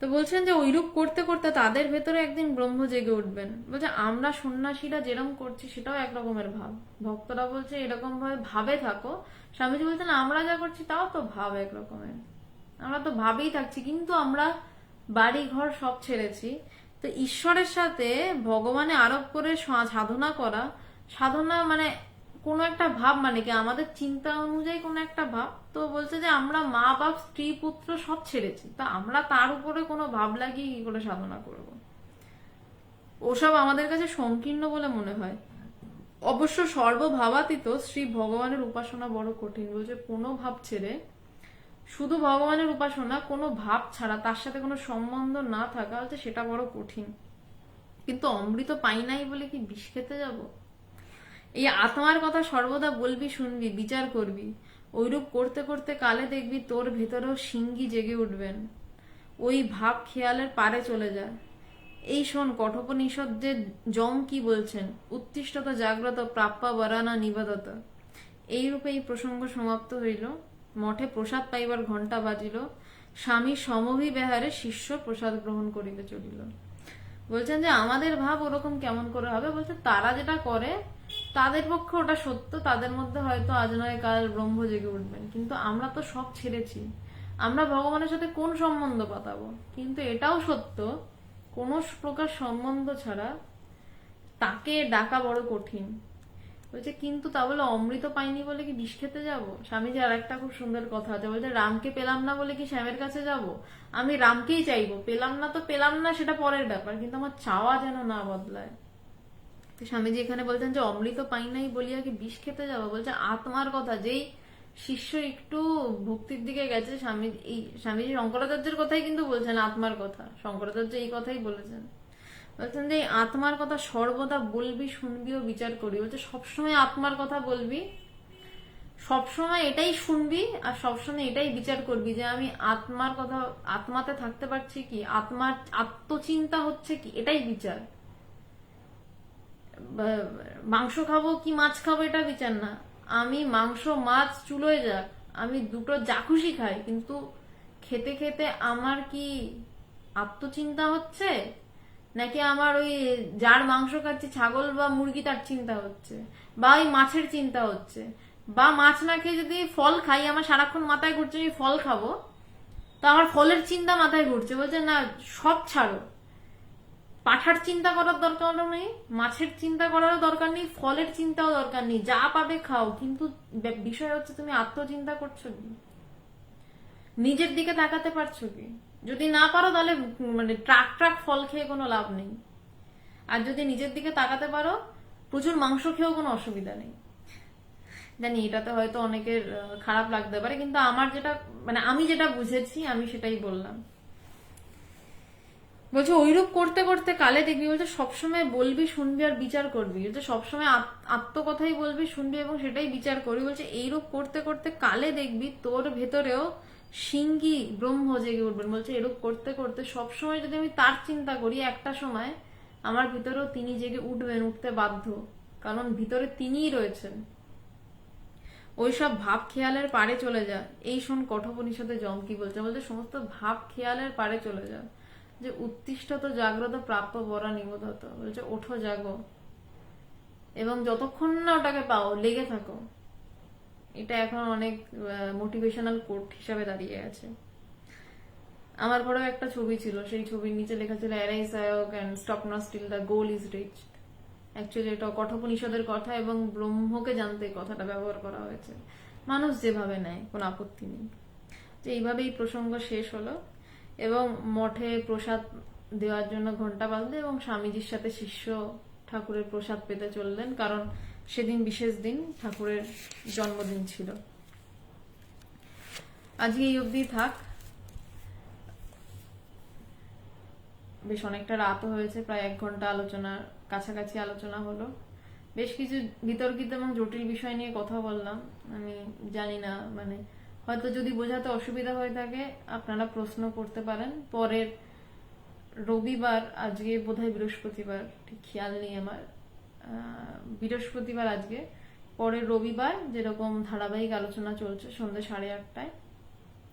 S1: তো বলছেন যে ওইরূপ করতে করতে তাদের ভেতরে একদিন ব্রহ্ম জেগে উঠবেন। বলছে আমরা সন্ন্যাসীরা যেরকম করছি সেটাও এক রকমের ভাব। ভক্তরা বলছে এরকম ভাবে ভাবে থাকো। স্বামীজি বলছেন আমরা যা করছি তাও তো ভাব এক রকমের, আমরা তো ভাবেই থাকছি, কিন্তু আমরা বাড়ি ঘর সব ছেড়েছি। তো ঈশ্বরের সাথে ভগবানে আরোপ করে সাধনা করা, সাধনা মানে কোনো একটা ভাব, মানে কি আমাদের চিন্তা অনুযায়ী কোনো একটা ভাব। তো বলছে যে আমরা মা বাপ স্ত্রী পুত্র সব ছেড়েছি, তা আমরা তার উপরে কোনো ভাব লাগিয়ে কি করে সাধনা করব? ওসব আমাদের কাছে সংকীর্ণ বলে মনে হয়। অবশ্য সর্বভাবাতীত শ্রী ভগবানের উপাসনা বড় কঠিন। বলছে কোনো ভাব ছেড়ে শুধু ভগবানের উপাসনা, কোনো ভাব ছাড়া, তার সাথে কোনো সম্বন্ধ না থাকা, হচ্ছে সেটা বড় কঠিন। কিন্তু অমৃত পাই নাই বলে কি বিষ খেতে যাব? এই আত্মার কথা সর্বদা বলবি, শুনবি, বিচার করবি। ওইরূপ করতে করতে কালে দেখবি তোর ভেতরেও সিংহী জেগে উঠবেন। ওই ভাব খেয়ালের পারে চলে যায়। এই শোন কঠোপনিষদে যম কি বলছেন, উত্তিষ্ঠতা জাগ্রত প্রাপ্যা বরানা নিবাদত। এইরূপে এই প্রসঙ্গ সমাপ্ত হইল। মঠে প্রসাদ পাইবার ঘণ্টা বাজিল। স্বামী সমভিব্যাহারে শিষ্য প্রসাদ গ্রহণ করিতে চলিল। বলছেন যে আমাদের ভাব ওরকম কেমন করে হবে? বলছে তারা যেটা করে তাদের পক্ষে ওটা সত্য, তাদের মধ্যে হয়তো আজ নয় কাল ব্রহ্ম জেগে উঠবেন, কিন্তু আমরা তো সব ছেড়েছি, আমরা ভগবানের সাথে কোন সম্বন্ধ পাতাবো? কিন্তু এটাও সত্য, কোন প্রকার সম্বন্ধ ছাড়া তাকে ডাকা বড় কঠিন। বলছে কিন্তু তা বলে অমৃত পাইনি বলে কি বিষ খেতে যাবো? স্বামীজি আর একটা খুব সুন্দর কথা আছে, বলছে রামকে পেলাম না বলে কি শ্যামের কাছে যাব? আমি রামকেই চাইবো, পেলাম না তো পেলাম না, সেটা পরের ব্যাপার, কিন্তু আমার চাওয়া যেন না বদলায়। তো স্বামীজি এখানে বলছেন যে অমৃত পাই নাই বলিয়া কি বিষ খেতে যাবো? বলছে আত্মার কথা। যেই শিষ্য একটু ভক্তির দিকে গেছে, স্বামীজি শঙ্করাচার্যের কথাই কিন্তু বলছেন, আত্মার কথা। শঙ্করাচার্য এই কথাই বলেছেন। বলছেন যে এই আত্মার কথা সর্বদা বলবি, শুনবি ও বিচার করবি। বলছে সবসময় আত্মার কথা বলবি, সবসময় এটাই শুনবি, আর সবসময় এটাই বিচার করবি যে আমি আত্মার কথা, আত্মাতে থাকতে পারছি কি, আত্মার আত্মচিন্তা হচ্ছে কি, এটাই বিচার। মাংস খাবো কি মাছ খাবো এটা বিচার না। আমি মাংস মাছ চুলোয় যাক, আমি দুটো যা খুশি খাই, কিন্তু খেতে খেতে আমার কি আত্মচিন্তা হচ্ছে, নাকি আমার ওই যার মাংস খাচ্ছি ছাগল বা মুরগি তার চিন্তা হচ্ছে, বা ওই মাছের চিন্তা হচ্ছে, বা মাছ না খেয়ে যদি ফল খাই, আমার সারাক্ষণ মাথায় ঘুরছে আমি ফল খাবো, তো আমার ফলের চিন্তা মাথায় ঘুরছে। বলছে না, সব ছাড়ো, পাঠার চিন্তা করার দরকারও নেই, মাছের চিন্তা করারও দরকার নেই, ফলের চিন্তাও দরকার নেই, যা পাবে খাও, কিন্তু বিষয় হচ্ছে তুমি আত্মচিন্তা করছো কি, নিজের দিকে তাকাতে পারছো কি? যদি না পারো তাহলে মানে ট্রাক ট্রাক ফল খেয়ে কোনো লাভ নেই। আর যদি নিজের দিকে তাকাতে পারো, প্রচুর মাংস খেয়েও কোনো অসুবিধা নেই। জানি এটাতে হয়তো অনেকের খারাপ লাগতে পারে, কিন্তু আমার যেটা মানে আমি যেটা বুঝেছি আমি সেটাই বললাম। বলছে ওইরূপ করতে করতে কালে দেখবি, বলছে সবসময় বলবি, শুনবি আর বিচার করবি। বলছে সবসময় আত্মকথাই বলবি, শুনবি এবং সেটাই বিচার করবি। বলছে এইরূপ করতে করতে কালে দেখবি তোর ভেতরেও সিংহী ব্রহ্ম জেগে উঠবেন। বলছে এরূপ করতে করতে সবসময় যদি আমি তার চিন্তা করি, একটা সময় আমার ভিতরেও তিনি জেগে উঠবেন, উঠতে বাধ্য, কারণ ভিতরে তিনিই রয়েছেন। ওইসব ভাব খেয়ালের পারে চলে যা। এই শোন কঠোপনিষদে যম কি বলছে, বলছে সমস্ত ভাব খেয়ালের পারে চলে যা, যে উত্তিষ্ঠত জাগ্রত প্রাপ্য বরা নিবোধত, বলছে ওঠো জাগো এবং যতক্ষণ না ওটাকে পাও লেগে থাকো। এটা এখন অনেক মোটিভেশনাল কোট হিসাবে দাঁড়িয়ে আছে। আমার ঘরেও একটা ছবি ছিল, সেই ছবির নিচে লেখা ছিল arise awake and stop not still the goal is reached. Actually এটা কঠোপনিষদের কথা এবং ব্রহ্মকে জানতে কথাটা ব্যবহার করা হয়েছে। মানুষ যেভাবে নেয় কোনো আপত্তি নেই। তো এইভাবেই প্রসঙ্গ শেষ হলো এবং মঠে প্রসাদ দেওয়ার জন্য ঘন্টা বাজলো এবং স্বামীজির সাথে শিষ্য ঠাকুরের প্রসাদ পেতে চললেন, কারণ সেদিন বিশেষ দিন, ঠাকুরের জন্মদিন ছিল। আজকে এই অবধি থাক। বেশ অনেকটা রাতও হয়েছে, প্রায় 1 ঘন্টা আলোচনার কাছাকাছি আলোচনা হলো। বেশ কিছু বিতর্কিত এবং জটিল বিষয় নিয়ে কথা বললাম। আমি জানি না, মানে হয়তো যদি বোঝাতে অসুবিধা হয়ে থাকে আপনারা প্রশ্ন করতে পারেন। পরের রবিবার, আজকে বোধহয় বৃহস্পতিবার, ঠিক খেয়াল নেই আমার, বৃহস্পতিবার আজকে, পরের রবিবার যেরকম ধারাবাহিক আলোচনা চলছে সন্ধ্যে 8:30টায়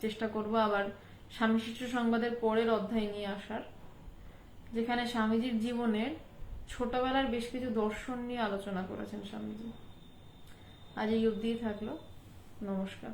S1: চেষ্টা করব আবার স্বামী শিশু সংবাদের পরের অধ্যায় নিয়ে আসার, যেখানে স্বামীজির জীবনের ছোটবেলার বেশ কিছু দর্শন নিয়ে আলোচনা করেছেন স্বামীজি। আজ এই অবধিই থাকলো। নমস্কার।